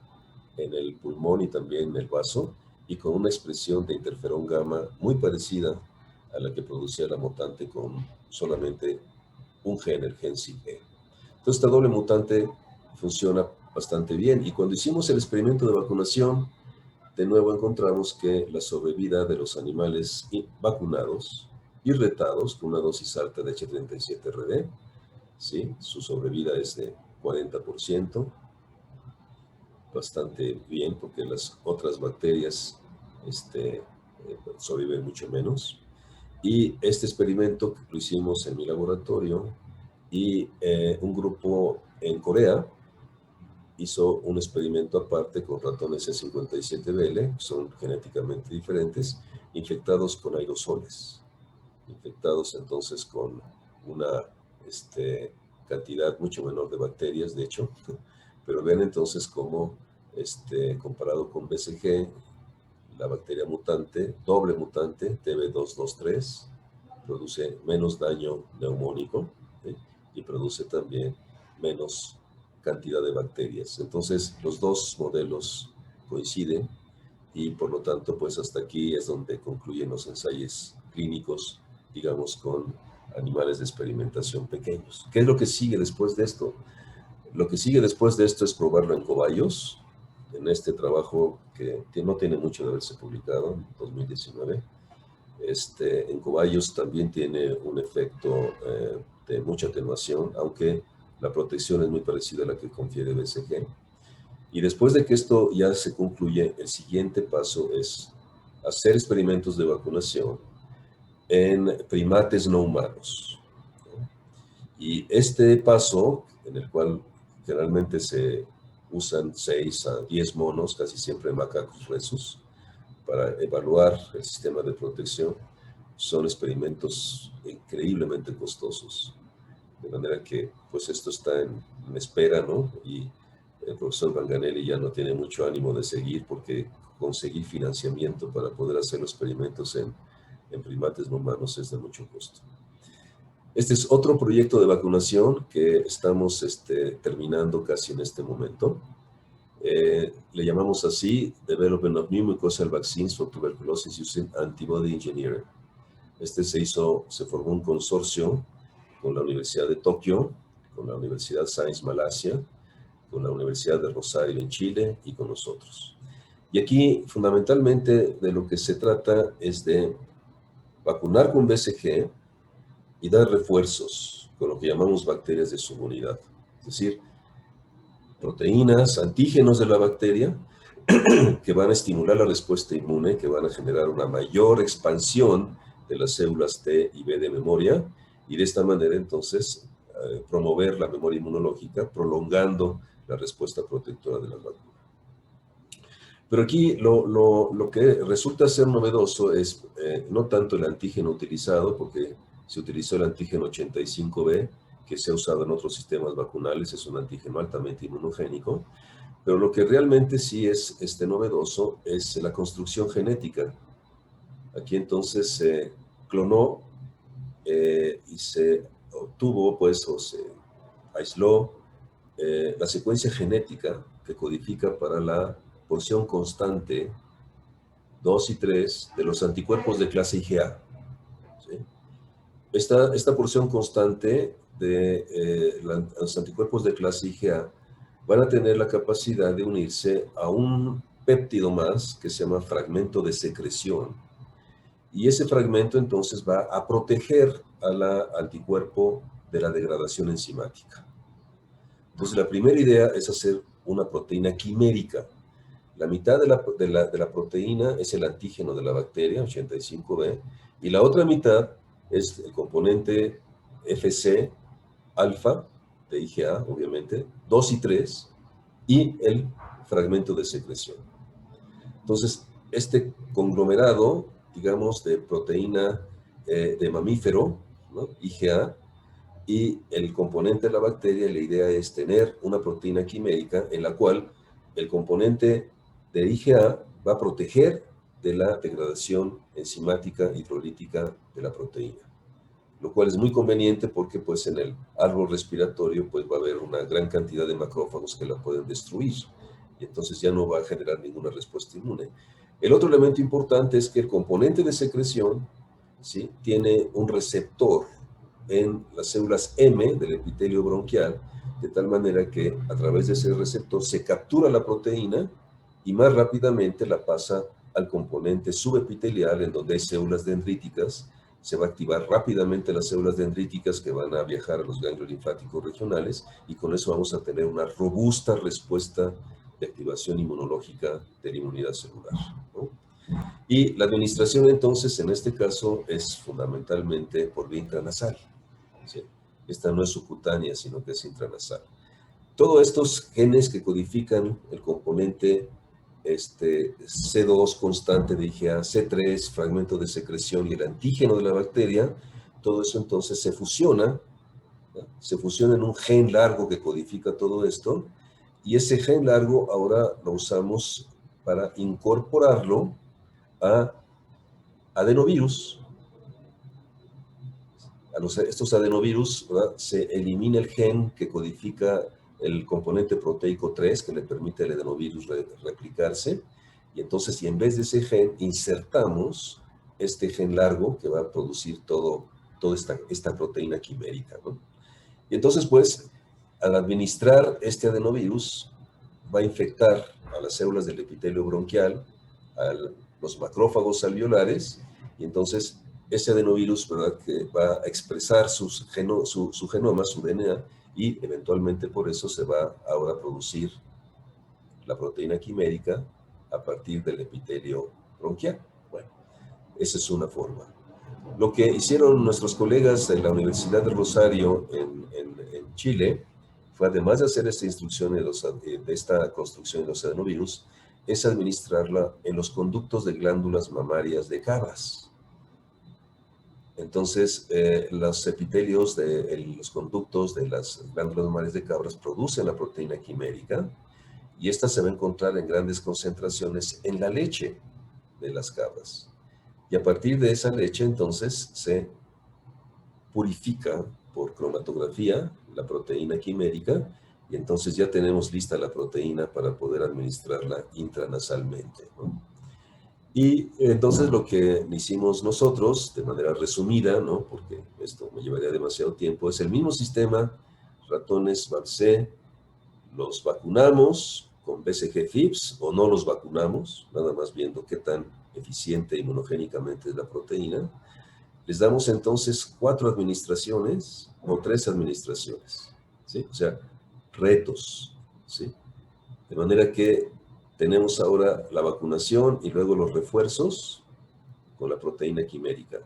en el pulmón y también en el vaso, y con una expresión de interferón gamma muy parecida a la que producía la mutante con solamente un gen, el gen SIG-E. Entonces, esta doble mutante funciona bastante bien, y cuando hicimos el experimento de vacunación, de nuevo encontramos que la sobrevida de los animales vacunados y retados con una dosis alta de H37RD, ¿sí?, su sobrevida es de 40%, bastante bien, porque las otras bacterias sobreviven mucho menos. Y este experimento lo hicimos en mi laboratorio, y un grupo en Corea hizo un experimento aparte con ratones C57BL, son genéticamente diferentes, infectados con aerosoles, infectados entonces con una cantidad mucho menor de bacterias, de hecho, pero vean entonces cómo, comparado con BCG, la bacteria mutante, doble mutante, TB223, produce menos daño neumónico, ¿sí?, y produce también menos cantidad de bacterias. Entonces, los dos modelos coinciden, y por lo tanto, pues hasta aquí es donde concluyen los ensayos clínicos, digamos, con animales de experimentación pequeños. ¿Qué es lo que sigue después de esto? Lo que sigue después de esto es probarlo en cobayos, en este trabajo que no tiene mucho de haberse publicado, en 2019. En cobayos también tiene un efecto de mucha atenuación, aunque la protección es muy parecida a la que confiere BCG. Y después de que esto ya se concluye, el siguiente paso es hacer experimentos de vacunación en primates no humanos. Y este paso, en el cual generalmente se usan 6 a 10 monos, casi siempre macacos rhesus, para evaluar el sistema de protección, son experimentos increíblemente costosos. De manera que, pues esto está en espera, ¿no? Y el profesor Vanganelli ya no tiene mucho ánimo de seguir porque conseguir financiamiento para poder hacer los experimentos en primates no humanos es de mucho costo. Este es otro proyecto de vacunación que estamos terminando casi en este momento. Le llamamos así Development of New Mucosal Vaccines for Tuberculosis Using Antibody Engineering. Se formó un consorcio con la Universidad de Tokio, con la Universidad Science Malasia, con la Universidad de Rosario en Chile y con nosotros. Y aquí fundamentalmente de lo que se trata es de vacunar con BCG y dar refuerzos con lo que llamamos bacterias de subunidad. Es decir, proteínas, antígenos de la bacteria que van a estimular la respuesta inmune, que van a generar una mayor expansión de las células T y B de memoria, y de esta manera entonces promover la memoria inmunológica, prolongando la respuesta protectora de la vacuna. Pero aquí lo que resulta ser novedoso es no tanto el antígeno utilizado, porque se utilizó el antígeno 85B, que se ha usado en otros sistemas vacunales, es un antígeno altamente inmunogénico, pero lo que realmente sí es novedoso es la construcción genética. Aquí entonces se clonó y se obtuvo, pues, o se aisló la secuencia genética que codifica para la porción constante 2 y 3 de los anticuerpos de clase IgA. ¿Sí? Esta porción constante de los anticuerpos de clase IgA van a tener la capacidad de unirse a un péptido más que se llama fragmento de secreción. Y ese fragmento entonces va a proteger al anticuerpo de la degradación enzimática. Entonces la primera idea es hacer una proteína quimérica. La mitad de la proteína es el antígeno de la bacteria, 85B, y la otra mitad es el componente FC, alfa, de IgA, obviamente, 2 y 3, y el fragmento de secreción. Entonces, este conglomerado, digamos, de proteína de mamífero, ¿no? IgA, y el componente de la bacteria, la idea es tener una proteína quimérica en la cual el componente de IgA va a proteger de la degradación enzimática hidrolítica de la proteína, lo cual es muy conveniente porque pues en el árbol respiratorio pues va a haber una gran cantidad de macrófagos que la pueden destruir y entonces ya no va a generar ninguna respuesta inmune. El otro elemento importante es que el componente de secreción, ¿sí?, tiene un receptor en las células M del epitelio bronquial, de tal manera que a través de ese receptor se captura la proteína y más rápidamente la pasa al componente subepitelial, en donde hay células dendríticas. Se va a activar rápidamente las células dendríticas que van a viajar a los ganglios linfáticos regionales y con eso vamos a tener una robusta respuesta de activación inmunológica de la inmunidad celular, ¿no? Y la administración entonces en este caso es fundamentalmente por vía intranasal. ¿Sí? Esta no es subcutánea, sino que es intranasal. Todos estos genes que codifican el componente C2 constante de IgA, C3, fragmento de secreción y el antígeno de la bacteria, todo eso entonces se fusiona, ¿no? Se fusiona en un gen largo que codifica todo esto, y ese gen largo ahora lo usamos para incorporarlo a adenovirus. A estos adenovirus, ¿verdad?, se elimina el gen que codifica el componente proteico 3 que le permite al adenovirus replicarse, y entonces y en vez de ese gen insertamos este gen largo que va a producir toda esta proteína quimérica, ¿no? Y entonces pues al administrar este adenovirus va a infectar a las células del epitelio bronquial, a los macrófagos alveolares, y entonces ese adenovirus, ¿verdad?, que va a expresar su genoma, su DNA, y eventualmente por eso se va ahora a producir la proteína quimérica a partir del epitelio bronquial. Bueno, esa es una forma. Lo que hicieron nuestros colegas de la Universidad de Rosario en Chile fue, además de hacer esta instrucción de esta construcción de los adenovirus, es administrarla en los conductos de glándulas mamarias de cabras. Entonces, los epitelios de los conductos de las glándulas mamarias de cabras producen la proteína quimérica y esta se va a encontrar en grandes concentraciones en la leche de las cabras. Y a partir de esa leche, entonces, se purifica por cromatografía la proteína quimérica y entonces ya tenemos lista la proteína para poder administrarla intranasalmente, ¿no? Y entonces lo que hicimos nosotros, de manera resumida, ¿no? Porque esto me llevaría demasiado tiempo, es el mismo sistema, ratones BARC, los vacunamos con BCG-FIPS o no los vacunamos, nada más viendo qué tan eficiente inmunogénicamente es la proteína. Les damos entonces 4 administraciones o 3 administraciones, ¿sí? O sea, retos, ¿sí? De manera que tenemos ahora la vacunación y luego los refuerzos con la proteína quimérica.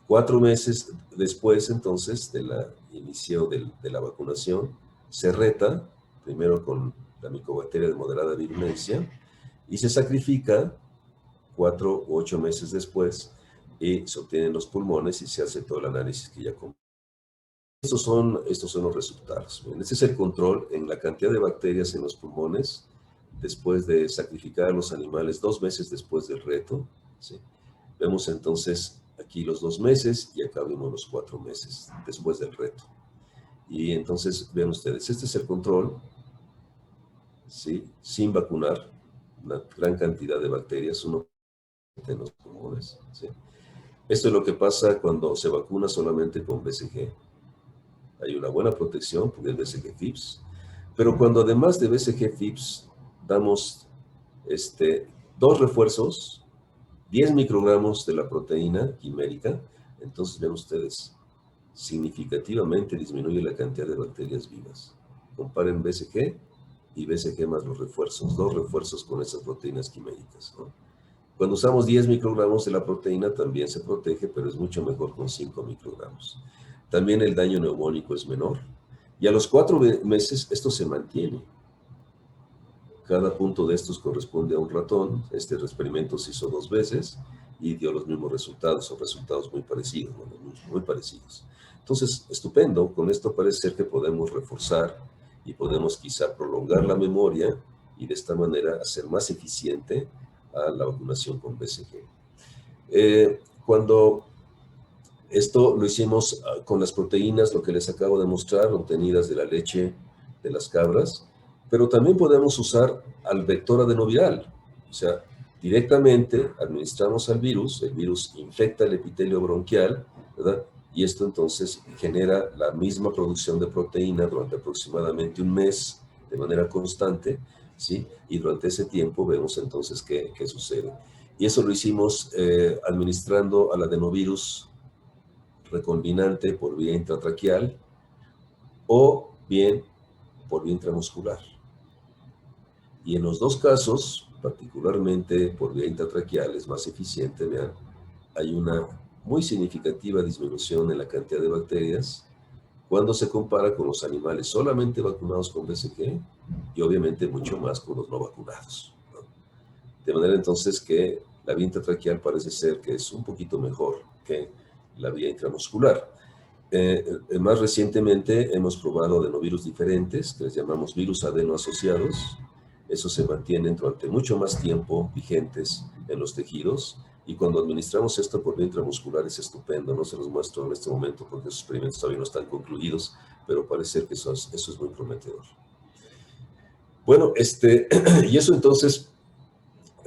4 meses después, entonces, del inicio de la vacunación, se reta, primero con la micobacteria de moderada virulencia, y se sacrifica 4 u 8 meses después, y se obtienen los pulmones y se hace todo el análisis que ya comenté. Estos son los resultados. Bien, este es el control en la cantidad de bacterias en los pulmones después de sacrificar a los animales 2 meses después del reto, ¿sí? Vemos entonces aquí los 2 meses y acá vemos los 4 meses después del reto. Y entonces ven ustedes, este es el control, ¿sí? Sin vacunar, una gran cantidad de bacterias, uno en los pulmones, ¿sí? Esto es lo que pasa cuando se vacuna solamente con BCG. Hay una buena protección porque es BCG-FIPS, pero cuando además de BCG-FIPS damos 2 refuerzos, 10 microgramos de la proteína quimérica, entonces ven ustedes, significativamente disminuye la cantidad de bacterias vivas. Comparen BCG y BCG más los refuerzos, 2 refuerzos con esas proteínas quiméricas, ¿no? Cuando usamos 10 microgramos de la proteína también se protege, pero es mucho mejor con 5 microgramos. También el daño neumónico es menor. Y a los 4 meses esto se mantiene. Cada punto de estos corresponde a un ratón. Este experimento se hizo 2 veces y dio los mismos resultados, o resultados muy parecidos, ¿no? Muy parecidos. Entonces, estupendo. Con esto parece ser que podemos reforzar y podemos quizá prolongar la memoria y de esta manera hacer más eficiente a la vacunación con BCG. Cuando esto lo hicimos con las proteínas, lo que les acabo de mostrar, obtenidas de la leche de las cabras, pero también podemos usar al vector adenoviral. O sea, directamente administramos al virus, el virus infecta el epitelio bronquial, ¿verdad? Y esto entonces genera la misma producción de proteína durante aproximadamente 1 mes de manera constante, ¿sí? Y durante ese tiempo vemos entonces qué sucede. Y eso lo hicimos administrando al adenovirus recombinante por vía intratraqueal o bien por vía intramuscular. Y en los 2 casos, particularmente por vía intratraqueal, es más eficiente, vean, hay una muy significativa disminución en la cantidad de bacterias cuando se compara con los animales solamente vacunados con BCG y obviamente mucho más con los no vacunados, ¿no? De manera entonces que la vía intratraqueal parece ser que es un poquito mejor que la vía intramuscular. Más recientemente hemos probado adenovirus diferentes, que les llamamos virus adenoasociados. Esos se mantienen durante mucho más tiempo vigentes en los tejidos. Y cuando administramos esto por vía intramuscular es estupendo. No se los muestro en este momento porque esos experimentos todavía no están concluidos, pero parece que eso es muy prometedor. Bueno, y eso entonces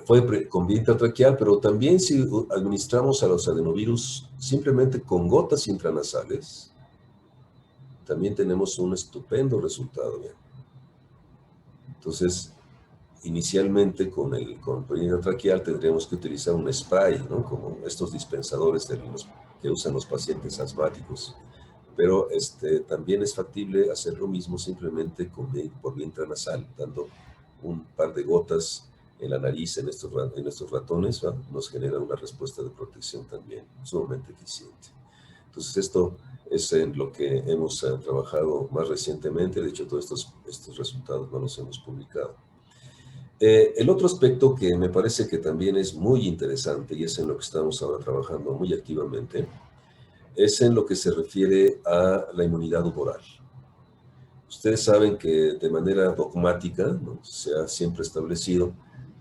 fue con vía intratraqueal, pero también si administramos a los adenovirus simplemente con gotas intranasales, también tenemos un estupendo resultado. Bien. Entonces, inicialmente con vía intratraqueal tendríamos que utilizar un spray, ¿no? Como estos dispensadores que usan los pacientes asmáticos. Pero también es factible hacer lo mismo simplemente por vía intranasal, dando un par de gotas en la nariz en estos ratones, ¿va? Nos genera una respuesta de protección también sumamente eficiente. Entonces esto es en lo que hemos trabajado más recientemente. De hecho, todos estos resultados no los hemos publicado. El otro aspecto que me parece que también es muy interesante y es en lo que estamos ahora trabajando muy activamente, es en lo que se refiere a la inmunidad humoral. Ustedes saben que de manera dogmática, ¿no?, se ha siempre establecido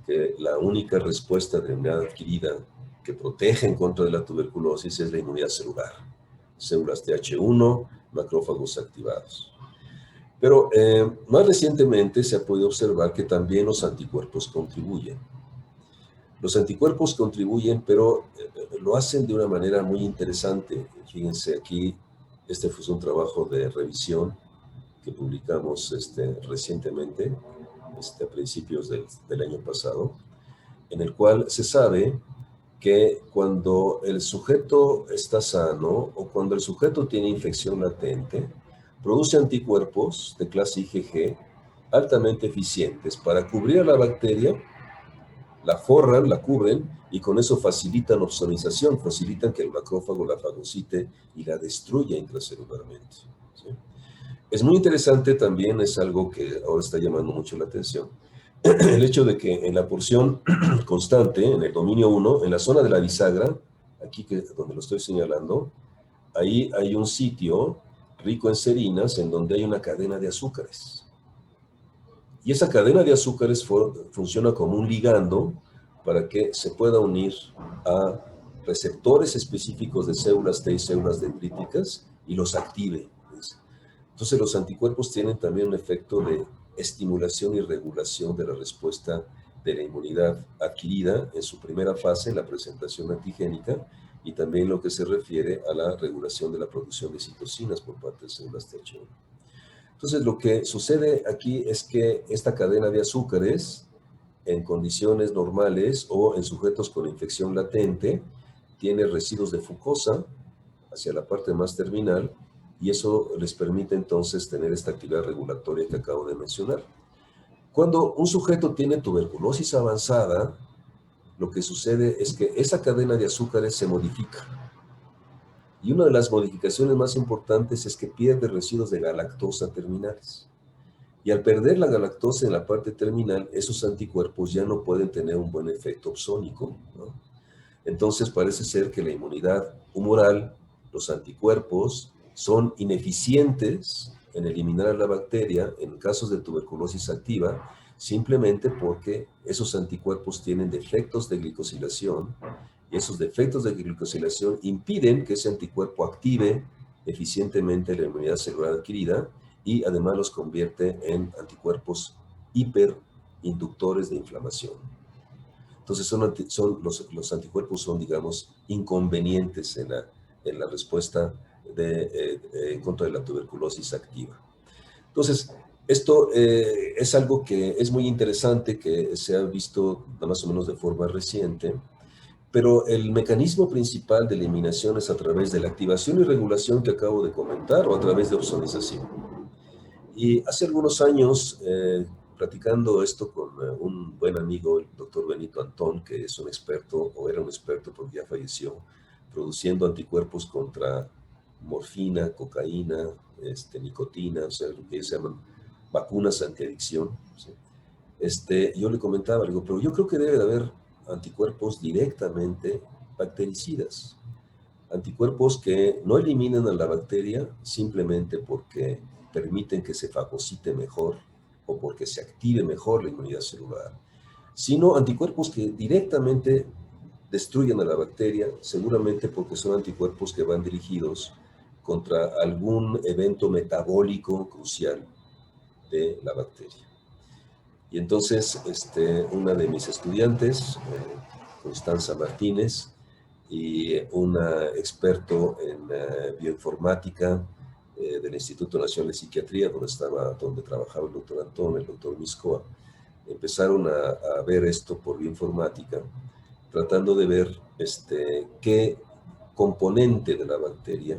que la única respuesta de inmunidad adquirida que protege en contra de la tuberculosis es la inmunidad celular. Células TH1, macrófagos activados. Pero más recientemente se ha podido observar que también los anticuerpos contribuyen. Los anticuerpos contribuyen, pero lo hacen de una manera muy interesante. Fíjense aquí, este fue un trabajo de revisión que publicamos recientemente, a principios del año pasado, en el cual se sabe que cuando el sujeto está sano o cuando el sujeto tiene infección latente, produce anticuerpos de clase IgG altamente eficientes para cubrir a la bacteria, la forran, la cubren y con eso facilitan opsonización, facilitan que el macrófago la fagocite y la destruya intracelularmente, ¿sí? Es muy interesante también, es algo que ahora está llamando mucho la atención, el hecho de que en la porción constante, en el dominio 1, en la zona de la bisagra, aquí donde lo estoy señalando, ahí hay un sitio rico en serinas en donde hay una cadena de azúcares. Y esa cadena de azúcares funciona como un ligando para que se pueda unir a receptores específicos de células T y células dendríticas y los active. Entonces los anticuerpos tienen también un efecto de estimulación y regulación de la respuesta de la inmunidad adquirida en su primera fase, en la presentación antigénica, y también lo que se refiere a la regulación de la producción de citocinas por parte de células TH1. Entonces lo que sucede aquí es que esta cadena de azúcares, en condiciones normales o en sujetos con infección latente, tiene residuos de fucosa hacia la parte más terminal, y eso les permite entonces tener esta actividad regulatoria que acabo de mencionar. Cuando un sujeto tiene tuberculosis avanzada, lo que sucede es que esa cadena de azúcares se modifica. Y una de las modificaciones más importantes es que pierde residuos de galactosa terminales. Y al perder la galactosa en la parte terminal, esos anticuerpos ya no pueden tener un buen efecto opsónico, ¿no? Entonces parece ser que la inmunidad humoral, los anticuerpos, son ineficientes en eliminar a la bacteria en casos de tuberculosis activa, simplemente porque esos anticuerpos tienen defectos de glicosilación, y esos defectos de glicosilación impiden que ese anticuerpo active eficientemente la inmunidad celular adquirida, y además los convierte en anticuerpos hiperinductores de inflamación. Entonces los anticuerpos son, digamos, inconvenientes en la respuesta en contra de la tuberculosis activa. Entonces, esto es algo que es muy interesante, que se ha visto más o menos de forma reciente, pero el mecanismo principal de eliminación es a través de la activación y regulación que acabo de comentar, o a través de opsonización. Y hace algunos años, platicando esto con un buen amigo, el doctor Benito Antón, que es un experto, o era un experto porque ya falleció, produciendo anticuerpos contra morfina, cocaína, nicotina, o sea, lo que se llaman vacunas antiadicción, ¿sí? Yo le comentaba, le digo, pero yo creo que debe de haber anticuerpos directamente bactericidas, anticuerpos que no eliminan a la bacteria simplemente porque permiten que se fagocite mejor o porque se active mejor la inmunidad celular, sino anticuerpos que directamente destruyen a la bacteria, seguramente porque son anticuerpos que van dirigidos contra algún evento metabólico crucial de la bacteria. Y entonces, una de mis estudiantes, Constanza Martínez, y un experto en bioinformática del Instituto Nacional de Psiquiatría, donde trabajaba el doctor Antón, el doctor Miscoa, empezaron a ver esto por bioinformática, tratando de ver qué componente de la bacteria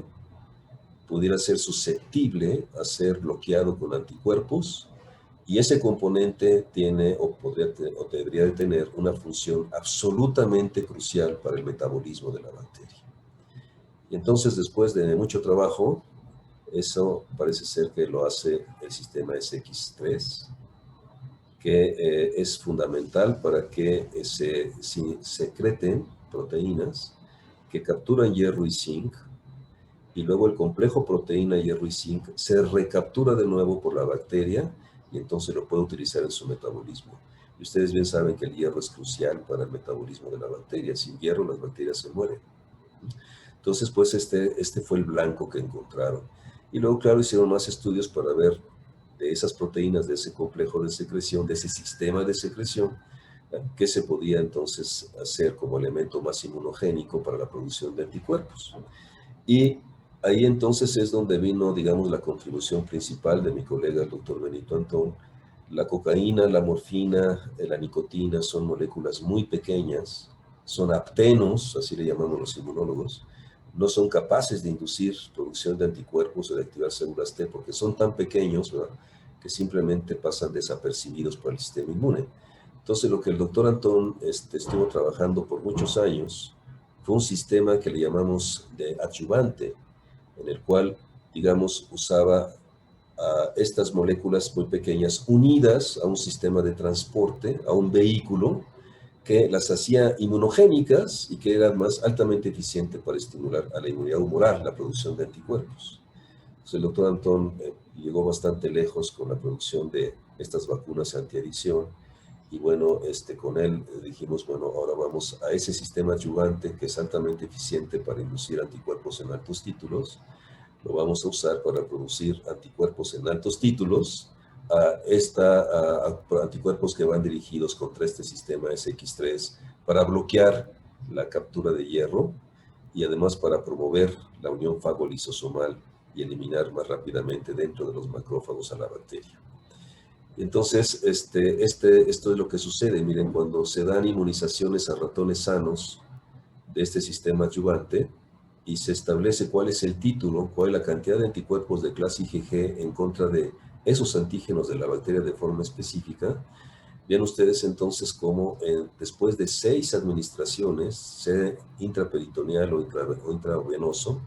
pudiera ser susceptible a ser bloqueado con anticuerpos Y ese componente tiene o debería de tener una función absolutamente crucial para el metabolismo de la bacteria. Y entonces, después de mucho trabajo, eso parece ser que lo hace el sistema SX3, que es fundamental para que se secreten proteínas que capturan hierro y zinc, y luego el complejo proteína, hierro y zinc se recaptura de nuevo por la bacteria y entonces lo puede utilizar en su metabolismo. Y ustedes bien saben que el hierro es crucial para el metabolismo de la bacteria. Sin hierro las bacterias se mueren. Entonces, pues este fue el blanco que encontraron. Y luego, claro, hicieron más estudios para ver de esas proteínas, de ese complejo de secreción, de ese sistema de secreción, qué se podía entonces hacer como elemento más inmunogénico para la producción de anticuerpos. Y ahí entonces es donde vino, digamos, la contribución principal de mi colega, el doctor Benito Antón. La cocaína, la morfina, la nicotina son moléculas muy pequeñas, son aptenos, así le llamamos los inmunólogos, no son capaces de inducir producción de anticuerpos o de activar células T porque son tan pequeños, ¿verdad?, que simplemente pasan desapercibidos por el sistema inmune. Entonces, lo que el doctor Antón estuvo trabajando por muchos años fue un sistema que le llamamos de adyuvante, en el cual, digamos, usaba a estas moléculas muy pequeñas unidas a un sistema de transporte, a un vehículo, que las hacía inmunogénicas y que era más altamente eficiente para estimular a la inmunidad humoral, la producción de anticuerpos. Entonces, el doctor Antón llegó bastante lejos con la producción de estas vacunas antiadicción. Y bueno, con él dijimos, bueno, ahora vamos a ese sistema adyuvante que es altamente eficiente para inducir anticuerpos en altos títulos. Lo vamos a usar para producir anticuerpos en altos títulos, anticuerpos que van dirigidos contra este sistema SX3 para bloquear la captura de hierro y además para promover la unión fago-lisosomal y eliminar más rápidamente dentro de los macrófagos a la bacteria. Entonces, esto es lo que sucede. Miren, cuando se dan inmunizaciones a ratones sanos de este sistema adyuvante y se establece cuál es el título, cuál es la cantidad de anticuerpos de clase IgG en contra de esos antígenos de la bacteria de forma específica, vean ustedes entonces cómo después de 6 administraciones, sea intraperitoneal o intravenoso,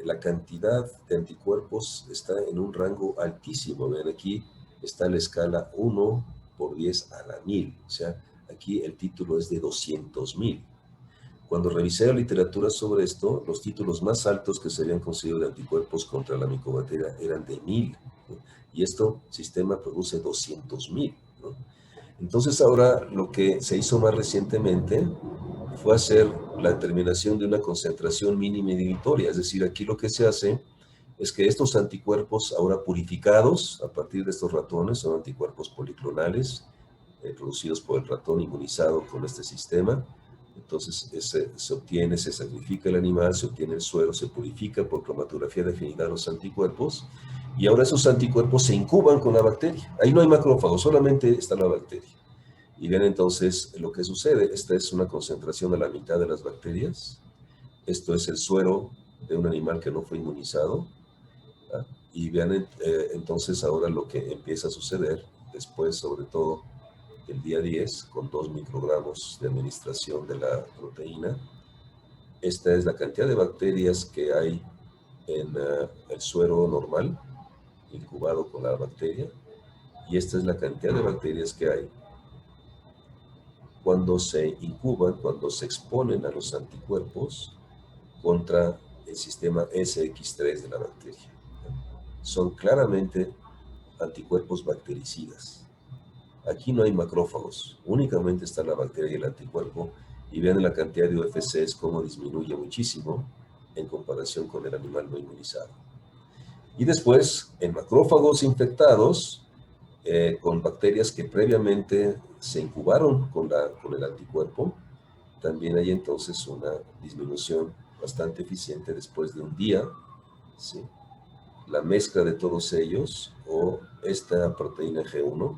la cantidad de anticuerpos está en un rango altísimo. Vean, aquí está la escala 1 por 10 a la 1000. O sea, aquí el título es de 200,000. Cuando revisé la literatura sobre esto, los títulos más altos que se habían conseguido de anticuerpos contra la micobacteria eran de 1000, ¿no? Y sistema produce 200,000, ¿no? Entonces ahora lo que se hizo más recientemente fue hacer la determinación de una concentración mínima inhibitoria. Es decir, aquí lo que se hace es que estos anticuerpos ahora purificados a partir de estos ratones son anticuerpos policlonales producidos por el ratón inmunizado con este sistema. Entonces se obtiene, se sacrifica el animal, se obtiene el suero, se purifica por cromatografía de afinidad los anticuerpos y ahora esos anticuerpos se incuban con la bacteria. Ahí no hay macrófagos, solamente está la bacteria. Y ven entonces lo que sucede. Esta es una concentración a la mitad de las bacterias. Esto es el suero de un animal que no fue inmunizado. ¿Ah? Y vean entonces ahora lo que empieza a suceder después, sobre todo el día 10, con 2 microgramos de administración de la proteína. Esta es la cantidad de bacterias que hay en el suero normal, incubado con la bacteria. Y esta es la cantidad de bacterias que hay cuando se incuban, cuando se exponen a los anticuerpos contra el sistema SX3 de la bacteria. Son claramente anticuerpos bactericidas. Aquí no hay macrófagos, únicamente está la bacteria y el anticuerpo, y vean la cantidad de UFCs cómo disminuye muchísimo en comparación con el animal no inmunizado. Y después, en macrófagos infectados, con bacterias que previamente se incubaron con el anticuerpo, también hay entonces una disminución bastante eficiente después de un día, ¿sí? La mezcla de todos ellos, o esta proteína G1,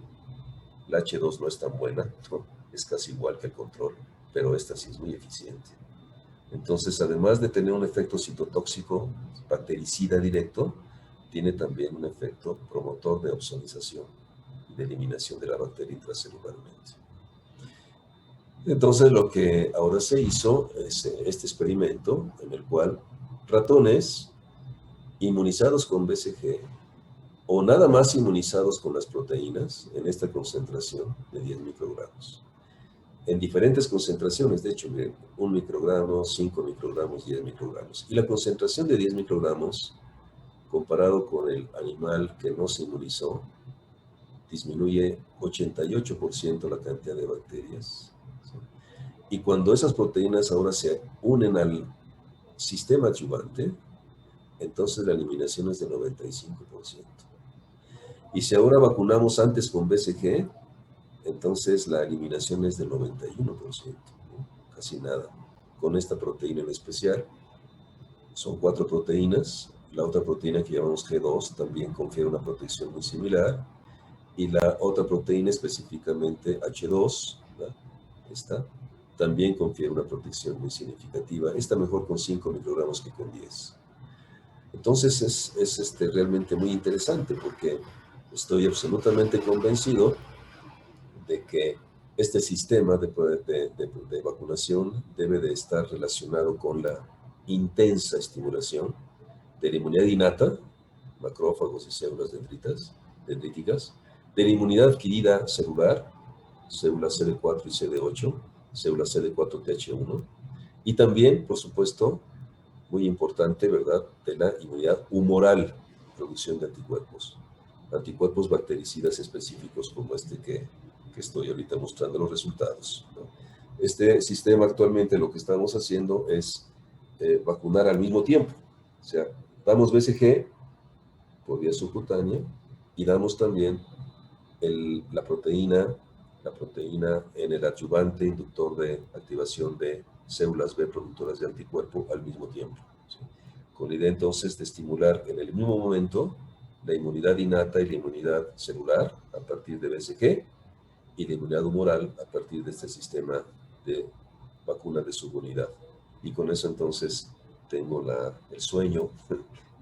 la H2 no es tan buena, ¿no? Es casi igual que el control, pero esta sí es muy eficiente. Entonces, además de tener un efecto citotóxico, bactericida directo, tiene también un efecto promotor de opsonización. de eliminación de la bacteria intracelularmente. Entonces, lo que ahora se hizo es este experimento en el cual ratones inmunizados con BCG o nada más inmunizados con las proteínas en esta concentración de 10 microgramos. En diferentes concentraciones, de hecho, miren, 1 microgramo, 5 microgramos, 10 microgramos. Y la concentración de 10 microgramos, comparado con el animal que no se inmunizó, disminuye 88% la cantidad de bacterias. ¿Sí? Y cuando esas proteínas ahora se unen al sistema adyuvante, entonces la eliminación es del 95%. Y si ahora vacunamos antes con BCG, entonces la eliminación es del 91%, ¿no? Casi nada. Con esta proteína en especial, son 4 proteínas. La otra proteína que llamamos G2 también confiere una protección muy similar. Y la otra proteína, específicamente H2, ¿verdad? Esta, también confiere una protección muy significativa. Esta mejor con 5 microgramos que con 10. Entonces es realmente muy interesante porque estoy absolutamente convencido de que este sistema de vacunación debe de estar relacionado con la intensa estimulación de la inmunidad innata, macrófagos y células dendríticas, de la inmunidad adquirida celular, células CD4 y CD8, células CD4-TH1, y también, por supuesto, muy importante, ¿verdad?, de la inmunidad humoral, producción de anticuerpos bactericidas específicos como este que estoy ahorita mostrando los resultados, ¿no? Este sistema actualmente lo que estamos haciendo es vacunar al mismo tiempo. O sea, damos BCG por vía subcutánea y damos también la proteína en el adyuvante inductor de activación de células B productoras de anticuerpo al mismo tiempo, ¿sí? Con la idea entonces de estimular en el mismo momento la inmunidad innata y la inmunidad celular a partir de BCG y la inmunidad humoral a partir de este sistema de vacuna de subunidad. Y con eso entonces tengo el sueño,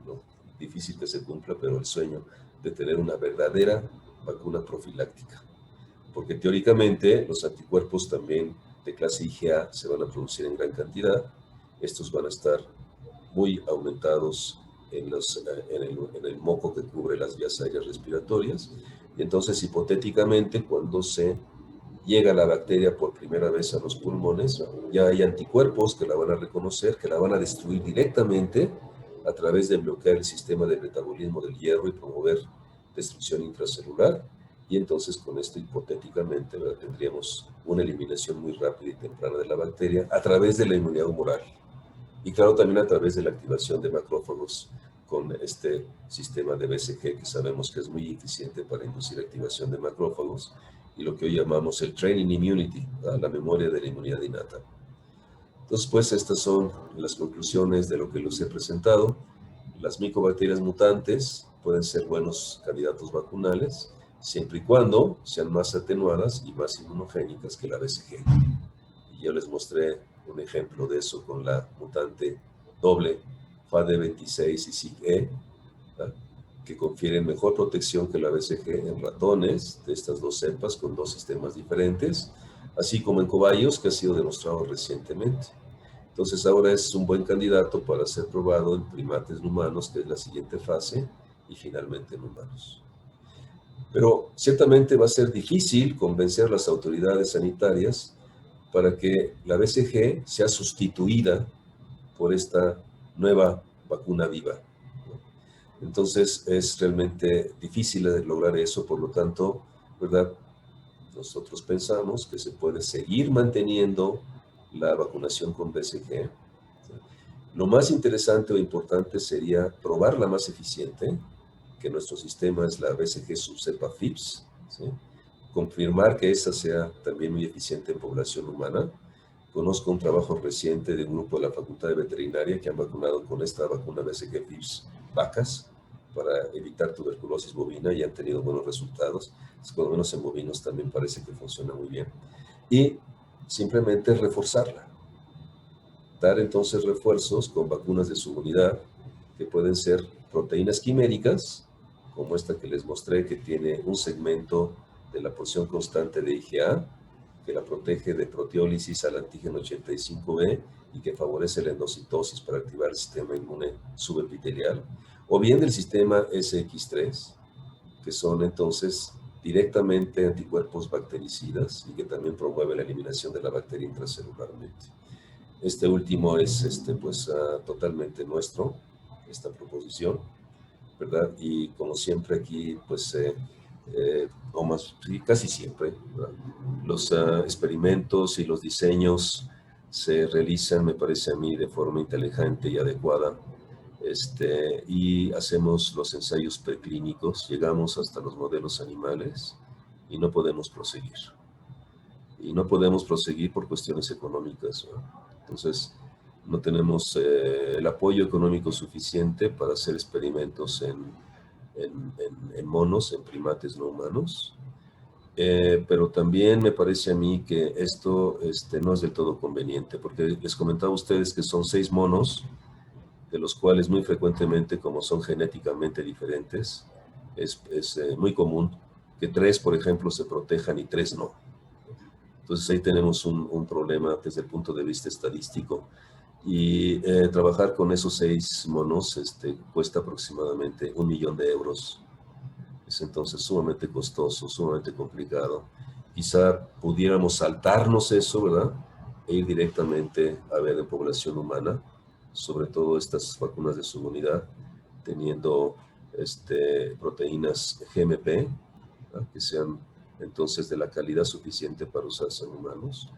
¿no? Difícil que se cumpla, pero el sueño de tener una verdadera vacuna profiláctica. Porque teóricamente los anticuerpos también de clase IgA se van a producir en gran cantidad. Estos van a estar muy aumentados en el moco que cubre las vías aéreas respiratorias. Y entonces, hipotéticamente, cuando se llega la bacteria por primera vez a los pulmones, ya hay anticuerpos que la van a reconocer, que la van a destruir directamente a través de bloquear el sistema de metabolismo del hierro y promover destrucción intracelular. Y entonces con esto hipotéticamente tendríamos una eliminación muy rápida y temprana de la bacteria a través de la inmunidad humoral. Y claro, también a través de la activación de macrófagos con este sistema de BCG que sabemos que es muy eficiente para inducir activación de macrófagos y lo que hoy llamamos el training immunity, la memoria de la inmunidad innata. Entonces, pues estas son las conclusiones de lo que les he presentado. Las micobacterias mutantes pueden ser buenos candidatos vacunales, siempre y cuando sean más atenuadas y más inmunogénicas que la BCG. Y yo les mostré un ejemplo de eso con la mutante doble FAD26 y SIG-E, que confieren mejor protección que la BCG en ratones de estas dos cepas con dos sistemas diferentes, así como en cobayos, que ha sido demostrado recientemente. Entonces ahora es un buen candidato para ser probado en primates humanos, que es la siguiente fase, y finalmente en humanos. Pero ciertamente va a ser difícil convencer a las autoridades sanitarias para que la BCG sea sustituida por esta nueva vacuna viva. Entonces es realmente difícil de lograr eso, por lo tanto, ¿verdad?, nosotros pensamos que se puede seguir manteniendo la vacunación con BCG. Lo más interesante o importante sería probarla más eficiente, que nuestro sistema es la BCG subcepa FIPS, ¿sí? Confirmar que esa sea también muy eficiente en población humana. Conozco un trabajo reciente de un grupo de la Facultad de Veterinaria que han vacunado con esta vacuna BCG FIPS vacas para evitar tuberculosis bovina y han tenido buenos resultados. Por lo menos en bovinos también parece que funciona muy bien. Y simplemente reforzarla. Dar entonces refuerzos con vacunas de subunidad que pueden ser proteínas quiméricas, como esta que les mostré, que tiene un segmento de la porción constante de IgA, que la protege de proteólisis al antígeno 85B y que favorece la endocitosis para activar el sistema inmune subepitelial, o bien del sistema SX3, que son entonces directamente anticuerpos bactericidas y que también promueve la eliminación de la bacteria intracelularmente. Este último es totalmente nuestro, esta proposición, ¿verdad? Y como siempre aquí, o más, sí, casi siempre, ¿verdad? Los experimentos y los diseños se realizan, me parece a mí, de forma inteligente y adecuada, y hacemos los ensayos preclínicos, llegamos hasta los modelos animales y no podemos proseguir. Y no podemos proseguir por cuestiones económicas, ¿no? Entonces, no tenemos el apoyo económico suficiente para hacer experimentos en monos, en primates no humanos. Pero también me parece a mí que esto no es del todo conveniente, porque les comentaba a ustedes que son 6 monos, de los cuales muy frecuentemente, como son genéticamente diferentes, es muy común que 3, por ejemplo, se protejan y 3 no. Entonces ahí tenemos un problema desde el punto de vista estadístico. Y trabajar con esos 6 monos cuesta aproximadamente 1 millón de euros. Es entonces sumamente costoso, sumamente complicado. Quizá pudiéramos saltarnos eso, ¿verdad? E ir directamente a ver en población humana, sobre todo estas vacunas de subunidad, teniendo proteínas GMP, ¿verdad? Que sean entonces de la calidad suficiente para usarse en humanos.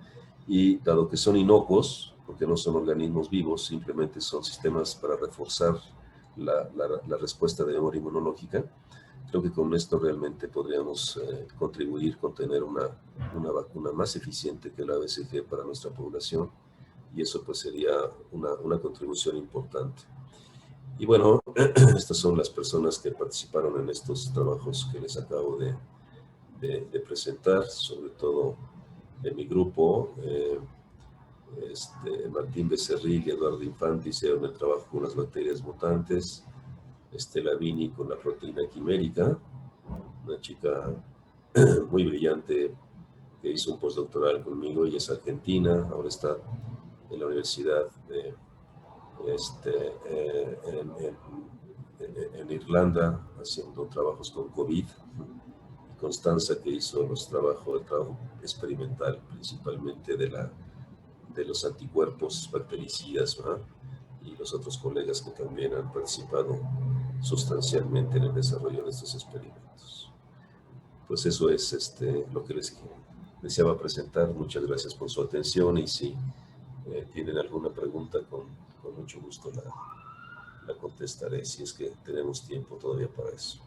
Y dado que son inocuos, porque no son organismos vivos, simplemente son sistemas para reforzar la respuesta de memoria inmunológica, creo que con esto realmente podríamos contribuir con tener una vacuna más eficiente que la BCG para nuestra población, y eso pues sería una contribución importante. Y bueno, estas son las personas que participaron en estos trabajos que les acabo de presentar, sobre todo de mi grupo. Martín Becerril y Eduardo Infante hicieron el trabajo con las bacterias mutantes, Lavini con la proteína quimérica, una chica muy brillante que hizo un postdoctoral conmigo, y es argentina, ahora está en la Universidad en Irlanda haciendo trabajos con COVID. Constanza, que hizo el trabajo experimental principalmente de los anticuerpos bactericidas, ¿verdad? Y los otros colegas que también han participado sustancialmente en el desarrollo de estos experimentos. Pues eso es lo que les deseaba presentar. Muchas gracias por su atención, y si tienen alguna pregunta, con mucho gusto la contestaré, si es que tenemos tiempo todavía para eso.